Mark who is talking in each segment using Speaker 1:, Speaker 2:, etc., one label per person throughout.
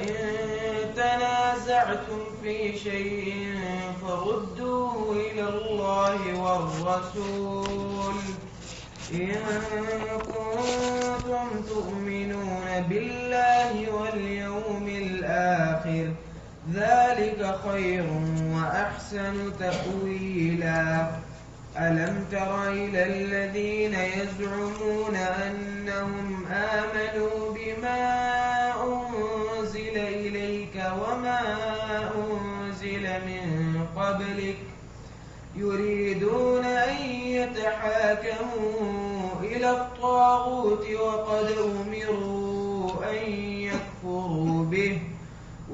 Speaker 1: فإن تنازعتم في شيء فردوه إلى الله والرسول إن كنتم تؤمنون بالله واليوم الآخر ذلك خير وأحسن تأويلا ألم تر إلى الذين يزعمون أنهم آمنوا بما أنزل إليك وما أنزل من قبلك يريدون أن يتحاكموا إلى الطاغوت وقد أمروا أن يكفروا به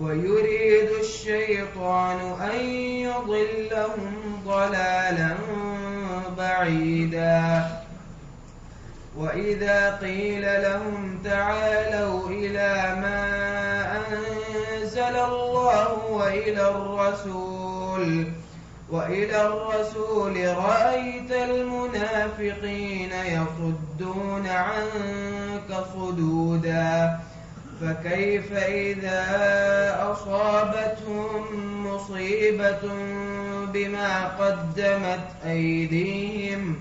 Speaker 1: ويريد الشيطان أن يضلهم ضلالا بعيدا وإذا قيل لهم تعالوا إلى ما أنزل الله وإلى الرسول رأيت المنافقين يصدون عنك صدودا فكيف إذا أصابتهم مصيبة بما قدمت أيديهم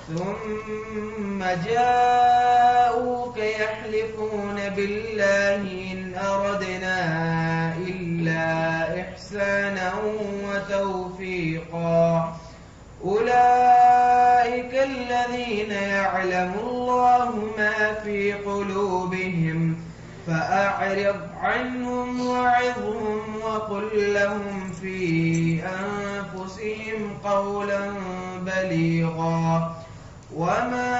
Speaker 1: ثم جاءوك يحلفون بالله إن أردنا إلا إحسانا وتوفيقا أولئك الذين يعلم الله ما في قلوبهم فأعرض عنهم وعظهم وقل لهم في أنفسهم قولا بليغا وما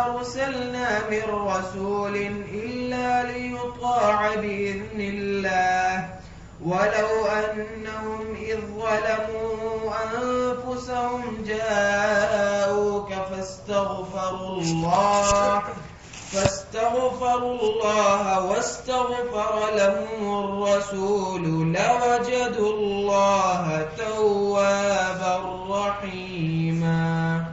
Speaker 1: أرسلنا من رسول إلا ليطاع بإذن الله ولو أنهم إذ ظلموا أنفسهم جاءوك فاستغفروا الله واستغفر لهم الرسول لوجدوا الله توابا رحيما.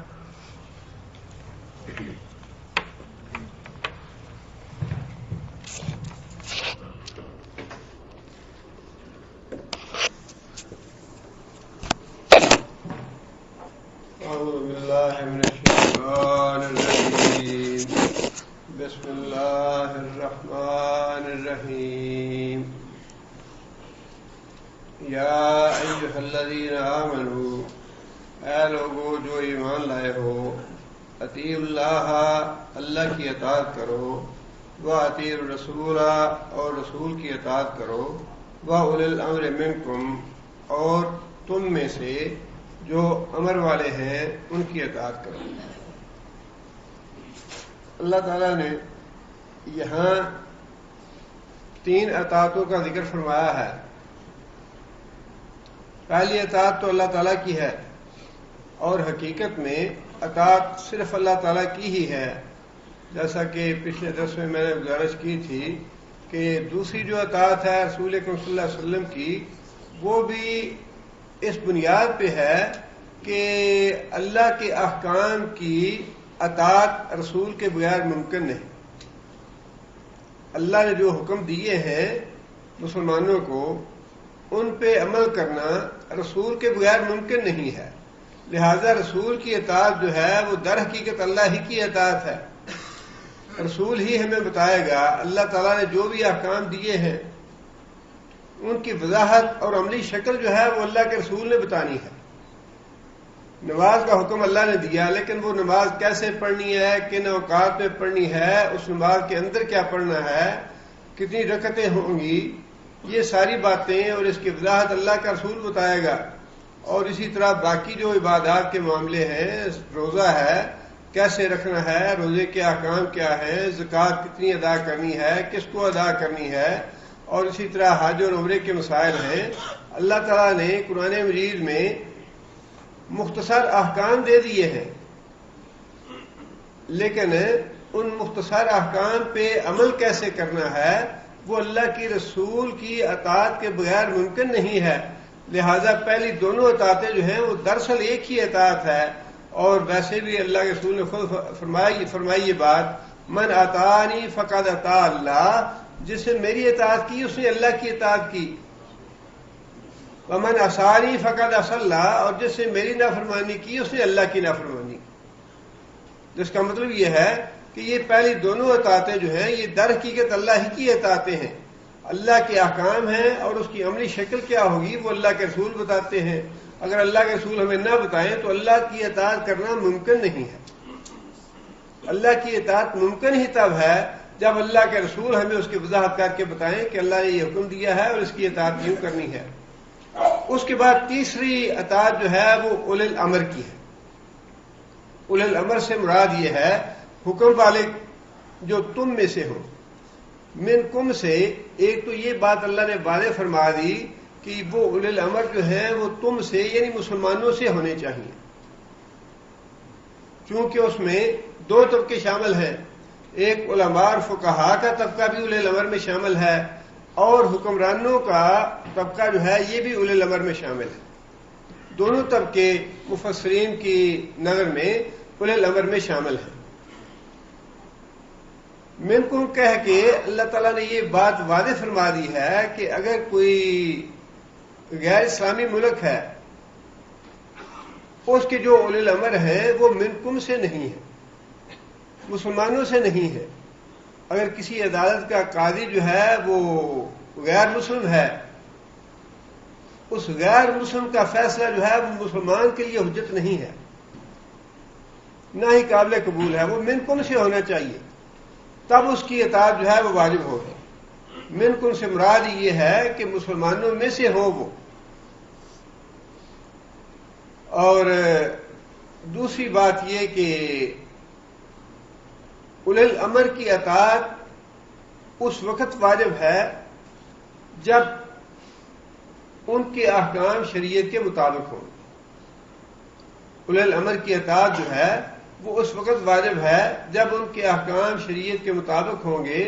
Speaker 2: أعوذ بالله من الشيطان الرجيم بسم الله الرحمن الرحيم یا ایھا الذین آمنوا اے لوگو جو ایمان لائے ہو اطیعوا اللہ اللہ کی اطاعت کرو واطیعوا الرسول اور رسول کی اطاعت کرو واولی الامر منکم اور تم میں سے جو امر والے ہیں ان کی اطاعت کرو. اللہ تعالیٰ نے یہاں 3 اطاعتوں کا ذکر فرمایا ہے. پہلی اطاعت تو اللہ تعالیٰ کی ہے اور حقیقت میں اطاعت صرف اللہ تعالیٰ کی ہی ہے، جیسا کہ پچھلے درس میں نے گزارش کی تھی کہ دوسری جو اطاعت ہے رسول اکرم صلی اللہ علیہ وسلم کی، وہ بھی اس بنیاد پہ ہے کہ اللہ کے احکام کی اطاعت رسول کے بغیر ممکن نہیں. اللہ نے جو حکم دیے ہیں مسلمانوں کو ان پہ عمل کرنا رسول کے بغیر ممکن نہیں ہے، لہذا رسول کی اطاعت جو ہے وہ در حقیقت اللہ ہی کی اطاعت ہے. رسول ہی ہمیں بتائے گا، اللہ تعالیٰ نے جو بھی احکام دیے ہیں ان کی وضاحت اور عملی شکل جو ہے وہ اللہ کے رسول نے بتانی ہے. نماز کا حکم اللہ نے دیا، لیکن وہ نماز کیسے پڑھنی ہے، کن اوقات میں پڑھنی ہے، اس نماز کے اندر کیا پڑھنا ہے، کتنی رکعتیں ہوں گی، یہ ساری باتیں اور اس کی وضاحت اللہ کا رسول بتائے گا. اور اسی طرح باقی جو عبادات کے معاملے ہیں، روزہ ہے کیسے رکھنا ہے، روزے کے احکام کیا ہیں، زکوٰۃ کتنی ادا کرنی ہے، کس کو ادا کرنی ہے، اور اسی طرح حج اور عمرے کے مسائل ہیں. اللہ تعالیٰ نے قرآن مجید میں مختصر احکام دے دیے ہیں، لیکن ان مختصر احکام پہ عمل کیسے کرنا ہے وہ اللہ کی رسول کی اطاعت کے بغیر ممکن نہیں ہے. لہذا پہلی دونوں اطاعتیں جو ہیں وہ دراصل ایک ہی اطاعت ہے. اور ویسے بھی اللہ کے رسول نے خود فرمائی یہ بات، من اطاعنی فقد اطاع اللہ، جس نے میری اطاعت کی اس نے اللہ کی اطاعت کی، ومن عصانی فقد عصی اللہ، اور جس نے میری نافرمانی کی اس نے اللہ کی نافرمانی کی۔ جس کا مطلب یہ ہے کہ یہ پہلی دونوں اطاعتیں جو ہیں یہ در حقیقت اللہ ہی کی اطاعتیں ہیں، اللہ کے احکام ہیں، اور اس کی عملی شکل کیا ہوگی وہ اللہ کے رسول بتاتے ہیں۔ اگر اللہ کے رسول ہمیں نہ بتائیں تو اللہ کی اطاعت کرنا ممکن نہیں ہے۔ اللہ کی اطاعت ممکن ہی تب ہے جب اللہ کے رسول ہمیں اس کی وضاحت کر کے بتائیں کہ اللہ نے یہ حکم دیا ہے اور اس کی اطاعت یوں کرنی ہے۔ اس کے بعد تیسری اطاعت جو ہے وہ اولی الامر کی ہے۔ اولی الامر سے مراد یہ ہے حکم والے جو تم میں سے ہو، منکم سے۔ ایک تو یہ بات اللہ نے واضح فرما دی کہ وہ اولی الامر جو ہیں وہ تم سے یعنی مسلمانوں سے ہونے چاہیے، چونکہ اس میں دو طبقے شامل ہیں، ایک علماء اور فقہاء کا طبقہ بھی اولی الامر میں شامل ہے، اور حکمرانوں کا طبقہ جو ہے یہ بھی اولی الامر میں شامل ہے۔ دونوں طبقے مفسرین کی نظر میں اولی الامر میں شامل ہیں۔ منکم کہہ کے اللہ تعالیٰ نے یہ بات واضح فرما دی ہے کہ اگر کوئی غیر اسلامی ملک ہے اس کے جو اولی الامر ہیں وہ منکم سے نہیں ہے، مسلمانوں سے نہیں ہے۔ اگر کسی عدالت کا قاضی جو ہے وہ غیر مسلم ہے، اس غیر مسلم کا فیصلہ جو ہے وہ مسلمان کے لیے حجت نہیں ہے، نہ ہی قابل قبول ہے، وہ منکم سے ہونا چاہیے، تب اس کی اطاعت جو ہے وہ واجب ہوگی۔ منکم سے مراد یہ ہے کہ مسلمانوں میں سے ہو وہ۔ اور دوسری بات یہ کہ اولی الامر کی اطاعت اس وقت واجب ہے جب ان کے احکام شریعت کے مطابق ہوں۔ اولی الامر کی اطاعت جو ہے وہ اس وقت واجب ہے جب ان کے احکام شریعت کے مطابق ہوں گے۔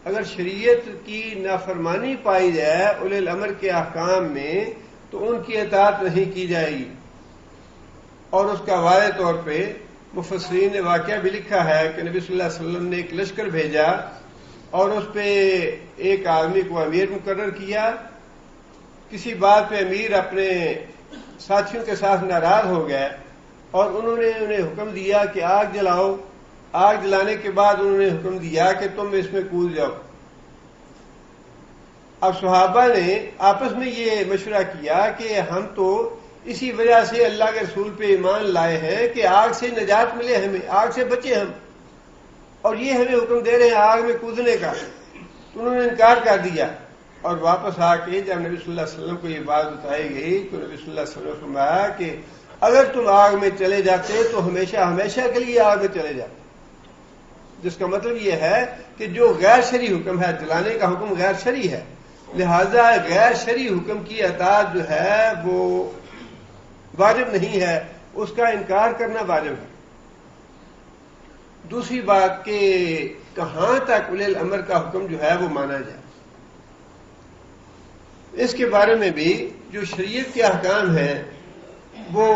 Speaker 2: اگر شریعت کی نافرمانی پائی جائے اولی الامر کے احکام میں تو ان کی اطاعت نہیں کی جائے گی۔ اور اس کا واضح طور پہ مفسرین نے واقعہ بھی لکھا ہے کہ نبی صلی اللہ علیہ وسلم نے ایک لشکر بھیجا اور اس پہ ایک آدمی کو امیر مقرر کیا۔ کسی بات پہ امیر اپنے ساتھیوں کے ساتھ ناراض ہو گئے اور انہوں نے انہیں حکم دیا کہ آگ جلاؤ۔ آگ جلانے کے بعد انہوں نے حکم دیا کہ تم اس میں کود جاؤ۔ اب صحابہ نے آپس میں یہ مشورہ کیا کہ ہم تو اسی وجہ سے اللہ کے رسول پہ ایمان لائے ہیں کہ آگ سے نجات ملے، ہمیں آگ سے بچے ہم، اور یہ ہمیں حکم دے رہے ہیں آگ میں کودنے کا۔ انہوں نے انکار کر دیا، اور واپس آ کے جب نبی صلی اللہ علیہ وسلم کو یہ بات بتائی گئی تو نبی صلی اللہ علیہ وسلم نے فرمایا کہ اگر تم آگ میں چلے جاتے تو ہمیشہ ہمیشہ کے لیے آگ میں چلے جاتے۔ جس کا مطلب یہ ہے کہ جو غیر شرعی حکم ہے، جلانے کا حکم غیر شرعی ہے، لہذا غیر شرعی حکم کی اطاعت جو ہے وہ واجب نہیں ہے، اس کا انکار کرنا واجب ہے۔ دوسری بات کہ کہاں تک اولی الامر کا حکم جو ہے وہ مانا جائے، اس کے بارے میں بھی جو شریعت کے احکام ہیں وہ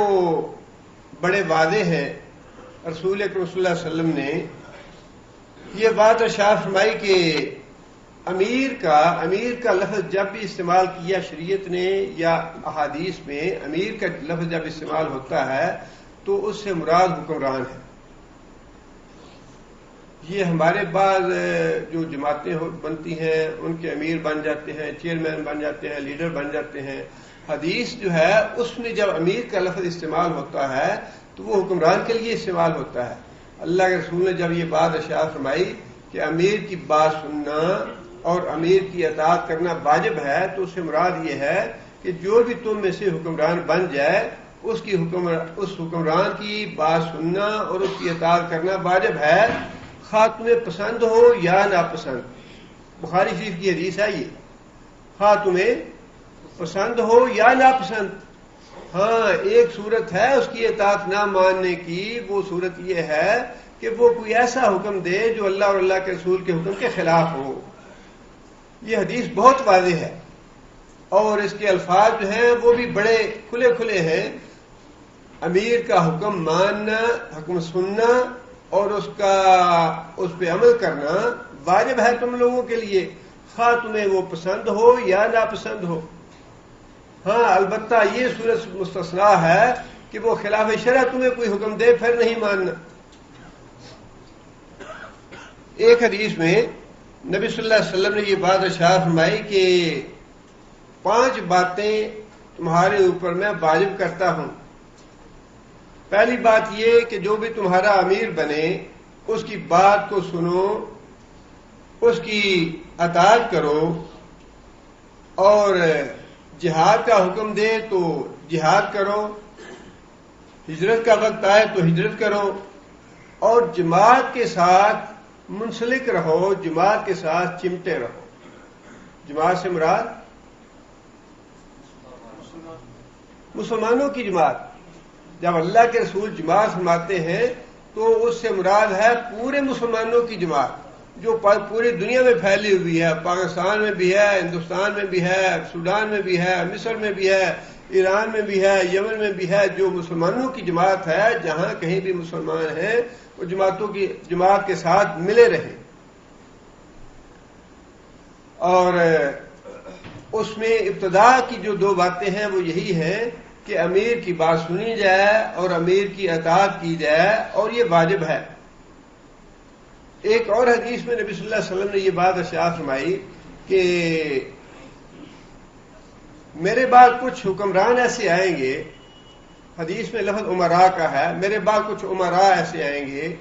Speaker 2: بڑے واضح ہیں۔ رسول اکرم صلی اللہ علیہ وسلم نے یہ بات ارشاد فرمائی کہ امیر کا لفظ جب بھی استعمال کیا شریعت نے یا احادیث میں، امیر کا لفظ جب استعمال ہوتا ہے تو اس سے مراد حکمران ہے۔ یہ ہمارے بعض جو جماعتیں بنتی ہیں ان کے امیر بن جاتے ہیں، چیئرمین بن جاتے ہیں، لیڈر بن جاتے ہیں۔ حدیث جو ہے اس میں جب امیر کا لفظ استعمال ہوتا ہے تو وہ حکمران کے لیے استعمال ہوتا ہے۔ اللہ کے رسول نے جب یہ بات ارشاد فرمائی کہ امیر کی بات سننا اور امیر کی اطاعت کرنا واجب ہے، تو اس سے مراد یہ ہے کہ جو بھی تم میں سے حکمران بن جائے اس حکمران کی بات سننا اور اس کی اطاعت کرنا واجب ہے، خواہ تمہیں پسند ہو یا ناپسند۔ بخاری شریف کی حدیث ہے یہ، خواہ تمہیں پسند ہو یا ناپسند۔ ہاں ایک صورت ہے اس کی اطاعت نہ ماننے کی، وہ صورت یہ ہے کہ وہ کوئی ایسا حکم دے جو اللہ اور اللہ کے رسول کے حکم کے خلاف ہو۔ یہ حدیث بہت واضح ہے اور اس کے الفاظ جو ہیں وہ بھی بڑے کھلے کھلے ہیں۔ امیر کا حکم ماننا، حکم سننا اور اس پہ عمل کرنا واجب ہے تم لوگوں کے لیے، خواہ تمہیں وہ پسند ہو یا ناپسند ہو. ہاں البتہ یہ صورت مستثنا ہے کہ وہ خلاف شرع تمہیں کوئی حکم دے پھر نہیں ماننا. ایک حدیث میں نبی صلی اللہ علیہ وسلم نے یہ بات ارشاد فرمائی کہ 5 باتیں تمہارے اوپر میں واجب کرتا ہوں. پہلی بات یہ کہ جو بھی تمہارا امیر بنے اس کی بات کو سنو، اس کی اطاعت کرو، اور جہاد کا حکم دے تو جہاد کرو، ہجرت کا وقت آئے تو ہجرت کرو، اور جماعت کے ساتھ منسلک رہو، جماعت کے ساتھ چمٹے رہو. جماعت سے مراد مسلمانوں کی جماعت. جب اللہ کے رسول جماعت فرماتے ہیں تو اس سے مراد ہے پورے مسلمانوں کی جماعت جو پوری دنیا میں پھیلی ہوئی ہے. پاکستان میں بھی ہے، ہندوستان میں بھی ہے، سوڈان میں بھی ہے، مصر میں بھی ہے، ایران میں بھی ہے، یمن میں بھی ہے. جو مسلمانوں کی جماعت ہے، جہاں کہیں بھی مسلمان ہیں وہ جماعت کے ساتھ ملے رہیں. اور اس میں ابتدا کی جو 2 باتیں ہیں وہ یہی ہیں کہ امیر کی بات سنی جائے اور امیر کی اطاعت کی جائے، اور یہ واجب ہے. ایک اور حدیث میں نبی صلی اللہ علیہ وسلم نے یہ بات ارشاد فرمائی کہ میرے بعد کچھ حکمران ایسے آئیں گے، حدیث میں لفظ امراء کا ہے، میرے بعد کچھ امراء ایسے آئیں گے،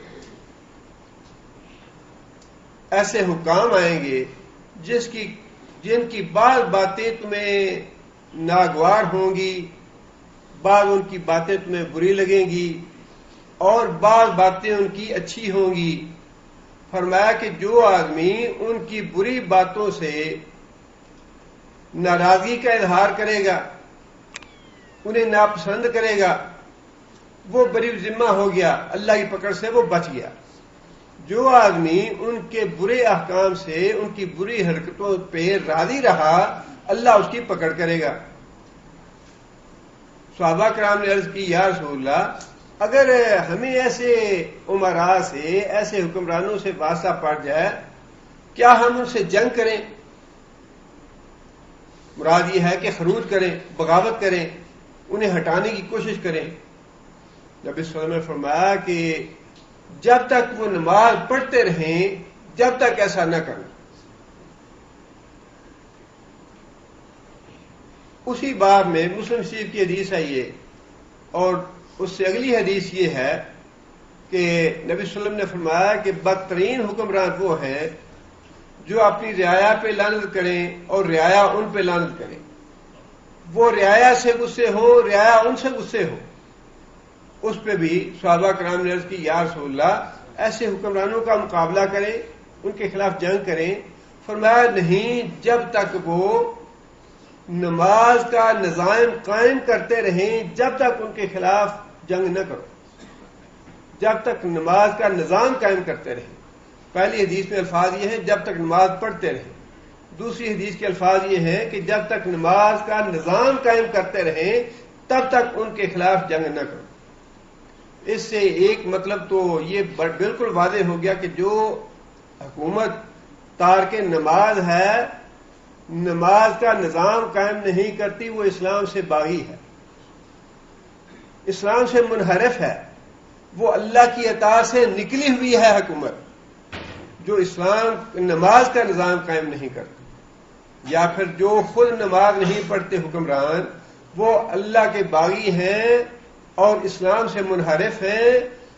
Speaker 2: ایسے حکام آئیں گے جن کی بعض باتیں تمہیں ناگوار ہوں گی، بعض ان کی باتیں تمہیں بری لگیں گی، اور بعض باتیں ان کی اچھی ہوں گی. فرمایا کہ جو آدمی ان کی بری باتوں سے ناراضگی کا اظہار کرے گا، انہیں ناپسند کرے گا، وہ بری ذمہ ہو گیا، اللہ کی پکڑ سے وہ بچ گیا. جو آدمی ان کے برے احکام سے، ان کی بری حرکتوں پہ راضی رہا، اللہ اس کی پکڑ کرے گا. صحابہ کرام نے عرض کی یا رسول اللہ، اگر ہمیں ایسے امراء سے، ایسے حکمرانوں سے واسطہ پڑ جائے، کیا ہم ان سے جنگ کریں؟ مراد یہ ہے کہ خروج کریں، بغاوت کریں، انہیں ہٹانے کی کوشش کریں. نبی صلی اللہ علیہ وسلم نے فرمایا کہ جب تک وہ نماز پڑھتے رہیں، جب تک ایسا نہ کریں. اسی باب میں مسلم شریف کی حدیث ہے یہ، اور اس سے اگلی حدیث یہ ہے کہ نبی صلی اللہ علیہ وسلم نے فرمایا کہ بدترین حکمران وہ ہیں جو اپنی رعایا پہ لعنت کریں اور رعایا ان پہ لعنت کریں. وہ رعایا سے غصے ہو، رعایا ان سے غصے ہو. اس پہ بھی صحابہ کرام نے عرض کی یا رسول اللہ، ایسے حکمرانوں کا مقابلہ کریں، ان کے خلاف جنگ کریں. فرمایا نہیں، جب تک وہ نماز کا نظام قائم کرتے رہیں، جب تک ان کے خلاف جنگ نہ کرو، جب تک نماز کا نظام قائم کرتے رہیں. پہلی حدیث میں الفاظ یہ ہیں جب تک نماز پڑھتے رہیں. دوسری حدیث کے الفاظ یہ ہیں کہ جب تک نماز کا نظام قائم کرتے رہیں تب تک ان کے خلاف جنگ نہ کرو. اس سے ایک مطلب تو یہ بالکل واضح ہو گیا کہ جو حکومت تارک نماز ہے، نماز کا نظام قائم نہیں کرتی، وہ اسلام سے باغی ہے، اسلام سے منحرف ہے، وہ اللہ کی اطاعت سے نکلی ہوئی ہے حکومت. جو اسلام نماز کا نظام قائم نہیں کرتی، یا پھر جو خود نماز نہیں پڑھتے حکمران، وہ اللہ کے باغی ہیں اور اسلام سے منحرف ہیں،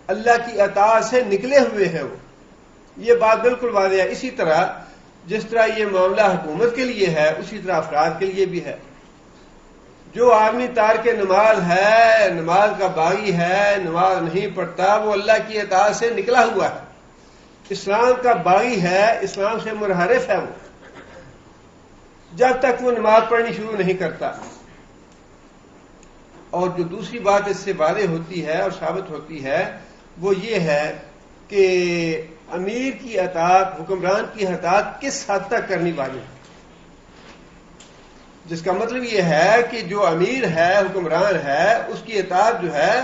Speaker 2: اللہ کی اطاعت سے نکلے ہوئے ہیں. وہ یہ بات بالکل واضح ہے. اسی طرح جس طرح یہ معاملہ حکومت کے لیے ہے، اسی طرح افراد کے لیے بھی ہے. جو آدمی تارک نماز ہے، نماز کا باغی ہے، نماز نہیں پڑھتا، وہ اللہ کی اطاعت سے نکلا ہوا ہے، اسلام کا باغی ہے، اسلام سے منحرف ہے. وہ جب تک وہ نماز پڑھنی شروع نہیں کرتا. اور جو دوسری بات اس سے واضح ہوتی ہے اور ثابت ہوتی ہے وہ یہ ہے کہ امیر کی اطاعت، حکمران کی اطاعت کس حد تک کرنی واجب ہے. جس کا مطلب یہ ہے کہ جو امیر ہے، حکمران ہے، اس کی اطاعت جو ہے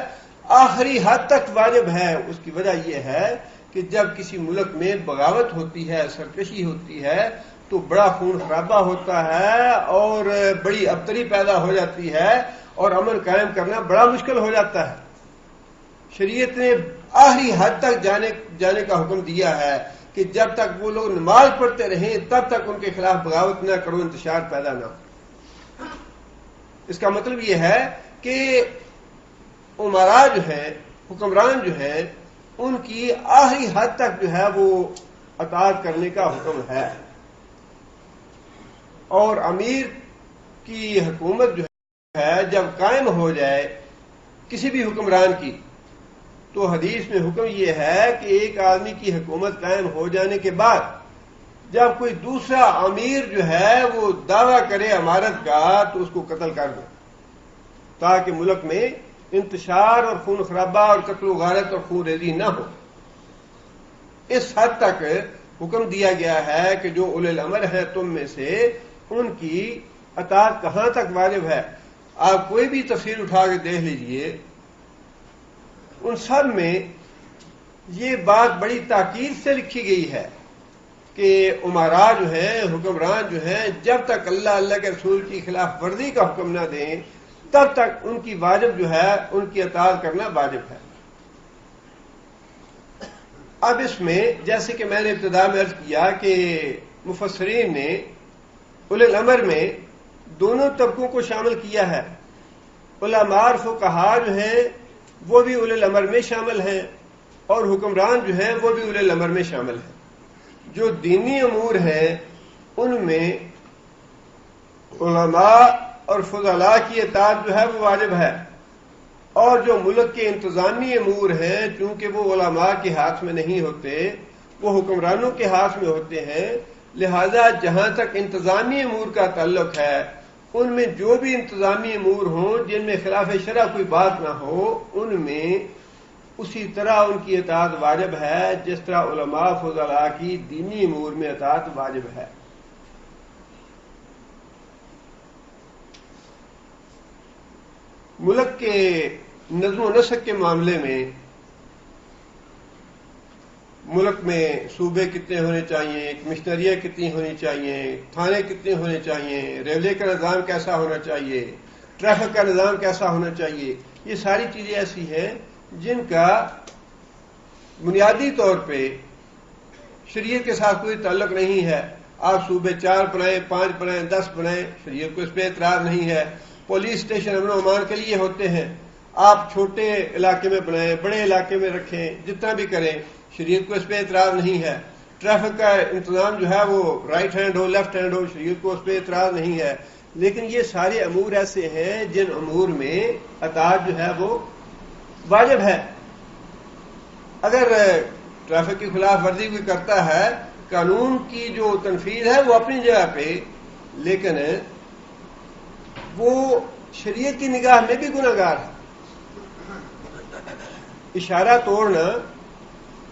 Speaker 2: آخری حد تک واجب ہے. اس کی وجہ یہ ہے کہ جب کسی ملک میں بغاوت ہوتی ہے، سرکشی ہوتی ہے، تو بڑا خون خرابہ ہوتا ہے اور بڑی ابتری پیدا ہو جاتی ہے اور امن قائم کرنا بڑا مشکل ہو جاتا ہے۔ شریعت نے آخری حد تک جانے کا حکم دیا ہے کہ جب تک وہ لوگ نماز پڑھتے رہیں تب تک ان کے خلاف بغاوت نہ کرو، انتشار پیدا نہ ہو۔ اس کا مطلب یہ ہے کہ امراء جو ہیں، حکمران جو ہیں، ان کی آخری حد تک جو ہے وہ اطاعت کرنے کا حکم ہے، اور امیر کی حکومت جو ہے جب قائم ہو جائے کسی بھی حکمران کی، تو حدیث میں حکم یہ ہے کہ ایک آدمی کی حکومت قائم ہو جانے کے بعد جب کوئی دوسرا امیر جو ہے وہ دعویٰ کرے امارت کا تو اس کو قتل کر دو، تاکہ ملک میں انتشار اور خون خرابہ اور قتل و غارت اور خون ریزی نہ ہو۔ اس حد تک حکم دیا گیا ہے کہ جو اولی الامر ہیں تم میں سے، ان کی اطاعت کہاں تک واجب ہے۔ آپ کوئی بھی تفسیر اٹھا کے دیکھ لیجئے، ان سب میں یہ بات بڑی تاکید سے لکھی گئی ہے کہ امراء جو ہیں، حکمران جو ہیں، جب تک اللہ کے رسول کی خلاف ورزی کا حکم نہ دیں تب تک ان کی واجب جو ہے، ان کی اطاعت کرنا واجب ہے۔ اب اس میں جیسے کہ میں نے ابتدا میں عرض کیا کہ مفسرین نے اولی الامر میں دونوں طبقوں کو شامل کیا ہے۔ علماء اور فقہاء جو ہیں وہ بھی اولی الامر میں شامل ہیں، اور حکمران جو ہیں وہ بھی اولی الامر میں شامل ہیں۔ جو دینی امور ہیں ان میں علماء اور فضلاء کی اطاعت جو ہے وہ واجب ہے، اور جو ملک کے انتظامی امور ہیں چونکہ وہ علماء کے ہاتھ میں نہیں ہوتے، وہ حکمرانوں کے ہاتھ میں ہوتے ہیں، لہذا جہاں تک انتظامی امور کا تعلق ہے ان میں جو بھی انتظامی امور ہوں جن میں خلاف شرع کوئی بات نہ ہو، ان میں اسی طرح ان کی اطاعت واجب ہے جس طرح علماء فضلاء کی دینی امور میں اطاعت واجب ہے۔ ملک کے نظم و نسق کے معاملے میں ملک میں صوبے کتنے ہونے چاہیے، کمشنریاں کتنی ہونی چاہیے، تھانے کتنے ہونے چاہیے، ریلوے کا نظام کیسا ہونا چاہیے، ٹریفک کا نظام کیسا ہونا چاہیے، یہ ساری چیزیں ایسی ہیں جن کا بنیادی طور پہ شریعت کے ساتھ کوئی تعلق نہیں ہے۔ آپ صوبے 4 بنائیں، 5 بنائیں، 10 بنائیں، شریعت کو اس پہ اعتراض نہیں ہے۔ پولیس اسٹیشن امن و امان کے لیے ہوتے ہیں، آپ چھوٹے علاقے میں بنائیں، بڑے علاقے میں رکھیں، جتنا بھی کریں، شریعت کو اس پہ اعتراض نہیں ہے۔ ٹریفک کا انتظام جو ہے وہ رائٹ ہینڈ ہو لیفٹ ہینڈ ہو، شریعت کو اس پہ اعتراض نہیں ہے۔ لیکن یہ سارے امور ایسے ہیں جن امور میں اطاعت جو ہے وہ واجب ہے۔ اگر ٹریفک کی خلاف ورزی کوئی کرتا ہے، قانون کی جو تنفیذ ہے وہ اپنی جگہ پہ، لیکن وہ شریعت کی نگاہ میں بھی گناہ گار ہے۔ اشارہ توڑنا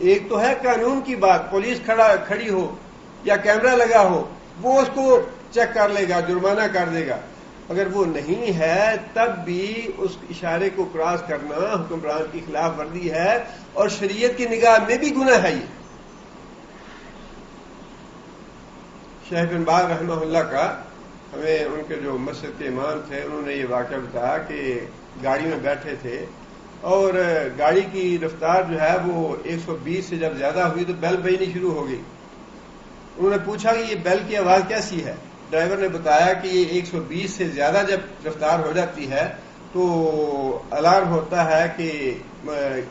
Speaker 2: ایک تو ہے قانون کی بات، پولیس کھڑی ہو یا کیمرہ لگا ہو، وہ اس کو چیک کر لے گا، جرمانہ کر دے گا۔ اگر وہ نہیں ہے تب بھی اس اشارے کو کراس کرنا حکمران کی خلاف ورزی ہے، اور شریعت کی نگاہ میں بھی گناہ ہے۔ یہ شیخ بن باز رحمہ اللہ کا، ہمیں ان کے جو مسجد کے امام تھے انہوں نے یہ واقعہ بتایا کہ گاڑی میں بیٹھے تھے اور گاڑی کی رفتار جو ہے وہ 120 سے جب زیادہ ہوئی تو بیل بجنی شروع ہو گئی۔ انہوں نے پوچھا کہ یہ بیل کی آواز کیسی ہے؟ ڈرائیور نے بتایا کہ یہ 120 سے زیادہ جب رفتار ہو جاتی ہے تو الارم ہوتا ہے کہ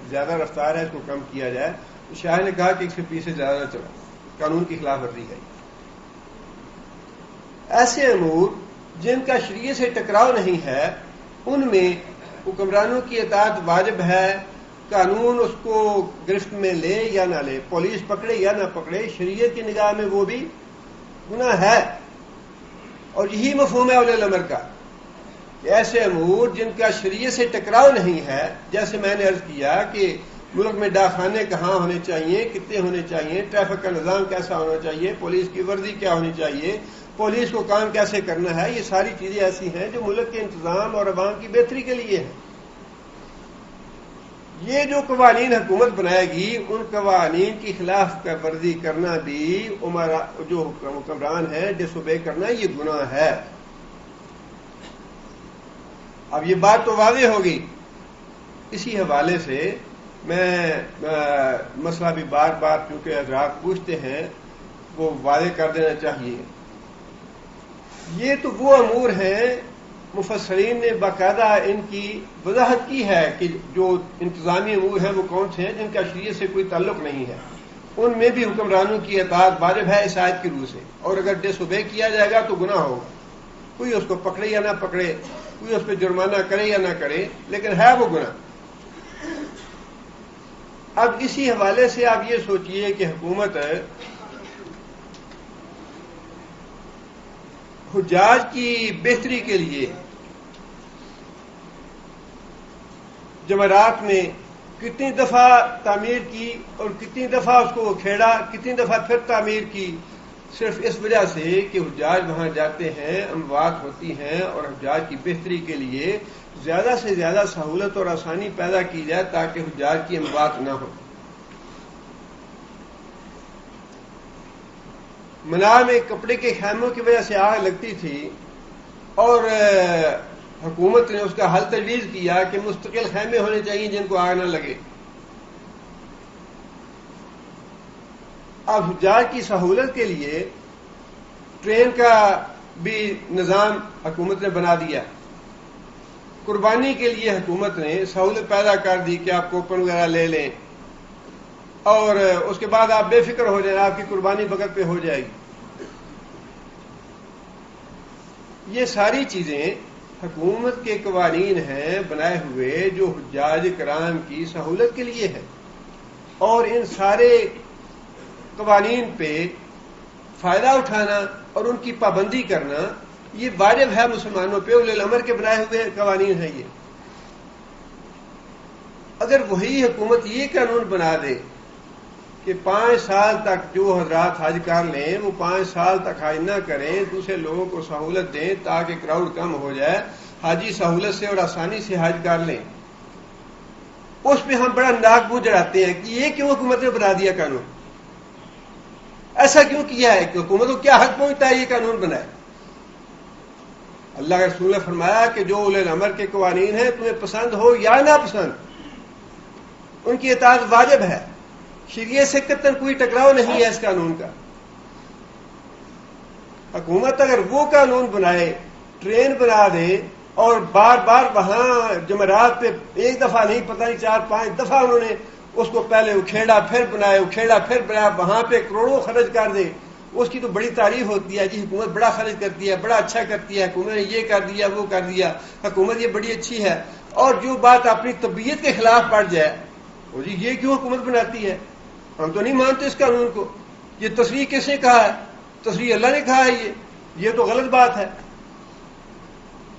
Speaker 2: زیادہ رفتار ہے، اس کو کم کیا جائے۔ تو شاہ نے کہا کہ 120 سے زیادہ نہ چلا، قانون کی خلاف ورزی ہے۔ ایسے امور جن کا شریعت سے ٹکراؤ نہیں ہے ان میں حکمرانوں کی اطاعت واجب ہے، قانون اس کو گرفت میں لے یا نہ لے، پولیس پکڑے یا نہ پکڑے، شریعت کی نگاہ میں وہ بھی گناہ ہے۔ اور یہی مفہوم ہے اولی الامر کا، کہ ایسے امور جن کا شریعت سے ٹکراؤ نہیں ہے، جیسے میں نے عرض کیا کہ ملک میں ڈاکخانے کہاں ہونے چاہیے، کتنے ہونے چاہیے، ٹریفک کا نظام کیسا ہونا چاہیے، پولیس کی ورزی کیا ہونی چاہیے، پولیس کو کام کیسے کرنا ہے، یہ ساری چیزیں ایسی ہیں جو ملک کے انتظام اور عوام کی بہتری کے لیے ہیں۔ یہ جو قوانین حکومت بنائے گی ان قوانین کی خلاف ورزی کرنا بھی جو حکمران ہے ڈس اوبے کرنا یہ گناہ ہے. اب یہ بات تو واضح ہوگی. اسی حوالے سے میں مسئلہ بھی بار بار کیونکہ حضرات پوچھتے ہیں وہ واضح کر دینا چاہیے. یہ تو وہ امور ہیں مفسرین نے باقاعدہ ان کی وضاحت کی ہے کہ جو انتظامی امور ہیں وہ کون سے ہیں جن کا شریعت سے کوئی تعلق نہیں ہے. ان میں بھی حکمرانوں کی اطاعت واجب ہے اس آیت کی روح سے، اور اگر ڈس اوبے کیا جائے گا تو گناہ ہوگا. کوئی اس کو پکڑے یا نہ پکڑے، کوئی اس پہ جرمانہ کرے یا نہ کرے، لیکن ہے وہ گناہ. اب اسی حوالے سے آپ یہ سوچئے کہ حکومت حجاج کی بہتری کے لیے جمعرات میں کتنی دفعہ تعمیر کی اور کتنی دفعہ اس کو کھیڑا، کتنی دفعہ پھر تعمیر کی، صرف اس وجہ سے کہ حجاج وہاں جاتے ہیں، اموات ہوتی ہیں، اور حجاج کی بہتری کے لیے زیادہ سے زیادہ سہولت اور آسانی پیدا کی جائے تاکہ حجاج کی اموات نہ ہو. منا میں کپڑے کے خیموں کی وجہ سے آگ لگتی تھی اور حکومت نے اس کا حل تجویز کیا کہ مستقل خیمے ہونے چاہیے جن کو آگ نہ لگے. اب حجاج کی سہولت کے لیے ٹرین کا بھی نظام حکومت نے بنا دیا. قربانی کے لیے حکومت نے سہولت پیدا کر دی کہ آپ کوپن وغیرہ لے لیں اور اس کے بعد آپ بے فکر ہو جائیں، آپ کی قربانی وقت پہ ہو جائے گی. یہ ساری چیزیں حکومت کے قوانین ہیں بنائے ہوئے جو حجاج کرام کی سہولت کے لیے ہے، اور ان سارے قوانین پہ فائدہ اٹھانا اور ان کی پابندی کرنا یہ واجب ہے مسلمانوں پہ. اولی الامر کے بنائے ہوئے قوانین ہیں یہ. اگر وہی حکومت یہ قانون بنا دے کہ 5 سال تک جو حضرات حج کر لیں وہ 5 سال تک حج نہ کریں، دوسرے لوگوں کو سہولت دیں تاکہ کراؤڈ کم ہو جائے، حاجی سہولت سے اور آسانی سے حج کر لیں، اس پہ ہم بڑا ناک منہ جڑاتے ہیں کہ یہ کیوں حکومت نے بنا دیا قانون، ایسا کیوں کیا ہے کہ حکومت کو کیا حق پہنچتا ہے یہ قانون بنائے. اللہ کے رسول نے فرمایا کہ جو اولی الامر کے قوانین ہیں تمہیں پسند ہو یا نہ پسند ان کی اطاعت واجب ہے. شریعت سے قطعاً کوئی ٹکراؤ نہیں ہے اس قانون کا. حکومت اگر وہ قانون بنائے، ٹرین بنا دے اور بار بار وہاں جمعرات پہ ایک دفعہ نہیں پتہ نہیں 4-5 دفعہ انہوں نے اس کو پہلے اکھیڑا پھر بنائے، اکھیڑا پھر بنایا، وہاں پہ کروڑوں خرچ کر دے، اس کی تو بڑی تعریف ہوتی ہے. جی حکومت بڑا خرچ کرتی ہے، بڑا اچھا کرتی ہے، حکومت نے یہ کر دیا وہ کر دیا، حکومت یہ بڑی اچھی ہے. اور جو بات اپنی طبیعت کے خلاف پڑ جائے وہ جی یہ کیوں حکومت بناتی ہے، ہم تو نہیں مانتے اس قانون کو، یہ تصریح کس نے کہا ہے، تصریح اللہ نے کہا ہے، یہ تو غلط بات ہے.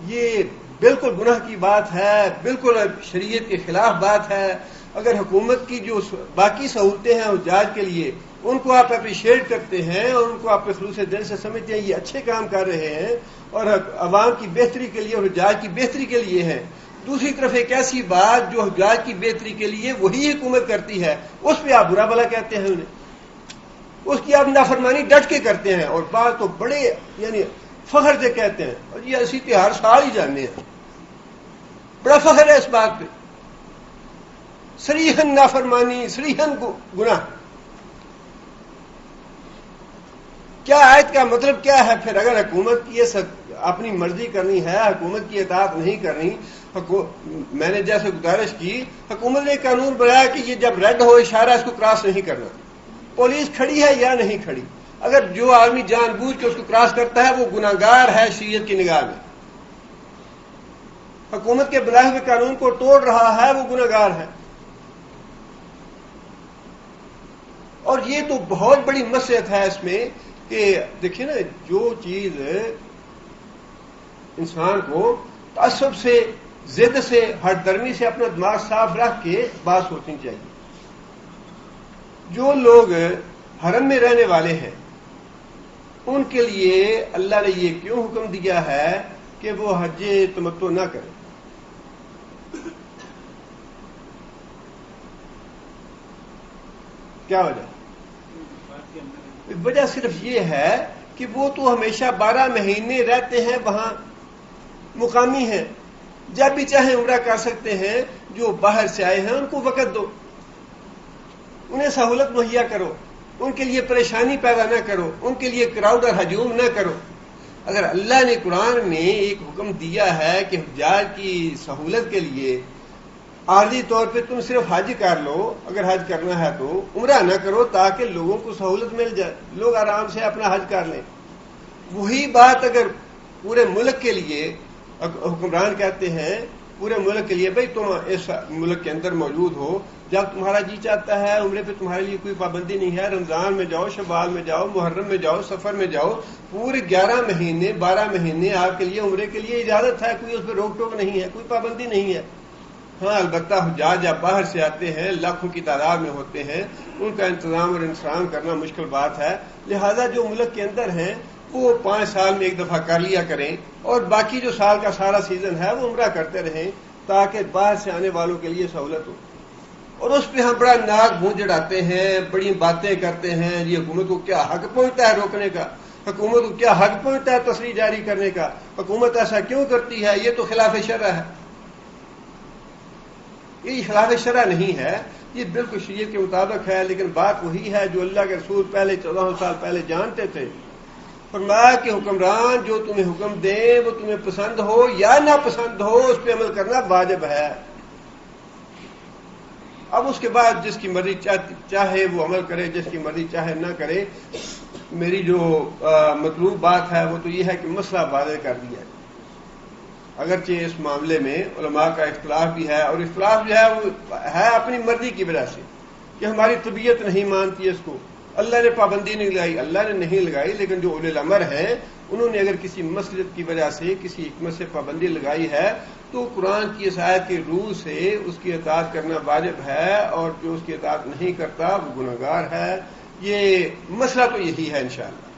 Speaker 2: یہ بالکل گناہ کی بات ہے، بالکل شریعت کے خلاف بات ہے. اگر حکومت کی جو باقی سہولتیں ہیں حجاج کے لیے ان کو آپ اپریشیٹ کرتے ہیں اور ان کو آپ خلوص دل سے سمجھتے ہیں یہ اچھے کام کر رہے ہیں اور عوام کی بہتری کے لیے اور حجاج کی بہتری کے لیے ہیں، دوسری طرف ایک ایسی بات جو حجاج کی بہتری کے لیے وہی حکومت کرتی ہے اس پہ آپ برا بھلا کہتے ہیں انہیں، اس کی آپ نافرمانی ڈٹ کے کرتے ہیں اور بات تو بڑے یعنی فخر سے کہتے ہیں اور یہ اسی ہر سال ہی جانتے ہیں. بڑا فخر ہے اس بات پہ. صریحاً نافرمانی، صریحاً گناہ. کیا آیت کا مطلب کیا ہے پھر؟ اگر حکومت کی یہ اپنی مرضی کرنی ہے، حکومت کی اطاعت نہیں کرنی، میں نے جیسے گزارش کی حکومت نے قانون بنایا کہ یہ جب ریڈ ہو اشارہ اس کو کراس نہیں کرنا، پولیس کھڑی ہے یا نہیں کھڑی، اگر جو آدمی جان بوجھ کے اس کو کراس کرتا ہے وہ گناہگار ہے شریعت کی نگاہ میں. حکومت کے بنائے ہوئے قانون کو توڑ رہا ہے وہ گناہگار ہے. اور یہ تو بہت بڑی مصلحت ہے اس میں کہ دیکھیں نا، جو چیز انسان کو تعصب سے، ضد سے، ہٹ درمی سے اپنا دماغ صاف رکھ کے بات سوچنی چاہیے. جو لوگ حرم میں رہنے والے ہیں ان کے لیے اللہ نے یہ کیوں حکم دیا ہے کہ وہ حج تمتع نہ کریں؟ کیا وجہ؟ وجہ صرف یہ ہے کہ وہ تو ہمیشہ 12 مہینے رہتے ہیں وہاں، مقامی ہیں، جب بھی چاہیں عمرہ کر سکتے ہیں. جو باہر سے آئے ہیں ان کو وقت دو، انہیں سہولت مہیا کرو، ان کے لیے پریشانی پیدا نہ کرو، ان کے لیے کراؤڈ اور ہجوم نہ کرو. اگر اللہ نے قرآن میں ایک حکم دیا ہے کہ حجاج کی سہولت کے لیے عارضی طور پہ تم صرف حج کر لو، اگر حج کرنا ہے تو عمرہ نہ کرو تاکہ لوگوں کو سہولت مل جائے، لوگ آرام سے اپنا حج کر لیں. وہی بات اگر پورے ملک کے لیے حکمران کہتے ہیں، پورے ملک کے لیے بھئی تم اس ملک کے اندر موجود ہو، جب تمہارا جی چاہتا ہے عمرے پہ تمہارے لیے کوئی پابندی نہیں ہے، رمضان میں جاؤ، شوال میں جاؤ، محرم میں جاؤ، سفر میں جاؤ، پورے 11 مہینے 12 مہینے آپ کے لیے عمرے کے لیے اجازت ہے، کوئی اس پہ روک ٹوک نہیں ہے، کوئی پابندی نہیں ہے. ہاں البتہ حجاج جب باہر سے آتے ہیں، لاکھوں کی تعداد میں ہوتے ہیں، ان کا انتظام اور انتظام کرنا مشکل بات ہے. لہذا جو ملک کے اندر ہیں وہ 5 سال میں ایک دفعہ کر لیا کریں، اور باقی جو سال کا سارا سیزن ہے وہ عمرہ کرتے رہیں تاکہ باہر سے آنے والوں کے لیے سہولت ہو. اور اس پہ ہم بڑا ناک بھون چڑھاتے ہیں، بڑی باتیں کرتے ہیں. یہ حکومت کو کیا حق پہنچتا ہے روکنے کا؟ حکومت کو کیا حق پہنچتا ہے تصریح جاری کرنے کا؟ حکومت ایسا کیوں کرتی ہے؟ یہ تو خلاف شرع ہے. یہ خلاف شرع نہیں ہے، یہ بالکل شریعت کے مطابق ہے. لیکن بات وہی ہے جو اللہ کے رسول پہلے 14 سال پہلے جانتے تھے. فرمایا کہ حکمران جو تمہیں حکم دیں وہ تمہیں پسند ہو یا نہ پسند ہو اس پہ عمل کرنا واجب ہے. اب اس کے بعد جس کی مرضی چاہے وہ عمل کرے، جس کی مرضی چاہے نہ کرے. میری جو مطلوب بات ہے وہ تو یہ ہے کہ مسئلہ واضح کر دیا ہے. اگرچہ اس معاملے میں علماء کا اختلاف بھی ہے، اور اختلاف جو ہے وہ ہے اپنی مرضی کی وجہ سے کہ ہماری طبیعت نہیں مانتی اس کو. اللہ نے پابندی نہیں لگائی، اللہ نے نہیں لگائی، لیکن جو اولی الامر ہیں انہوں نے اگر کسی مصلحت کی وجہ سے، کسی حکمت سے پابندی لگائی ہے تو قرآن کی اس آیت کے روح سے اس کی اطاعت کرنا واجب ہے، اور جو اس کی اطاعت نہیں کرتا وہ گنہگار ہے. یہ مسئلہ تو یہی ہے انشاءاللہ.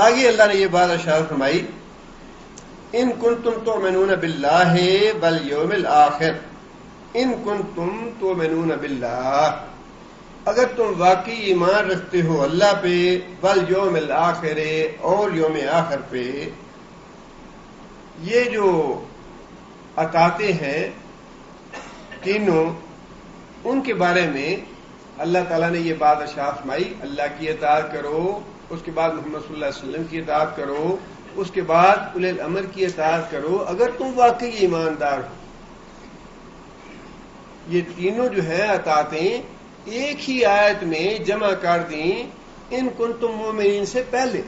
Speaker 2: آگے اللہ نے یہ بات ارشاد فرمائی، ان کنتم تؤمنون باللہ والیوم الآخر. ان کنتم تؤمنون باللہ، اگر تم واقعی ایمان رکھتے ہو اللہ پہ، والیوم الآخر، اور یوم آخر پہ. یہ جو اطاعتیں ہیں تینوں، ان کے بارے میں اللہ تعالیٰ نے یہ بات ارشاد فرمائی، اللہ کی اطاعت کرو، اس کے بعد محمد صلی اللہ علیہ وسلم کی اطاعت کرو، اس کے بعد اولی الامر کی اطاعت کرو اگر تم واقعی ایماندار ہو. یہ تینوں جو ہیں اطاعتیں ایک ہی آیت میں جمع کر دیں ان کنتم مومنین سے پہلے.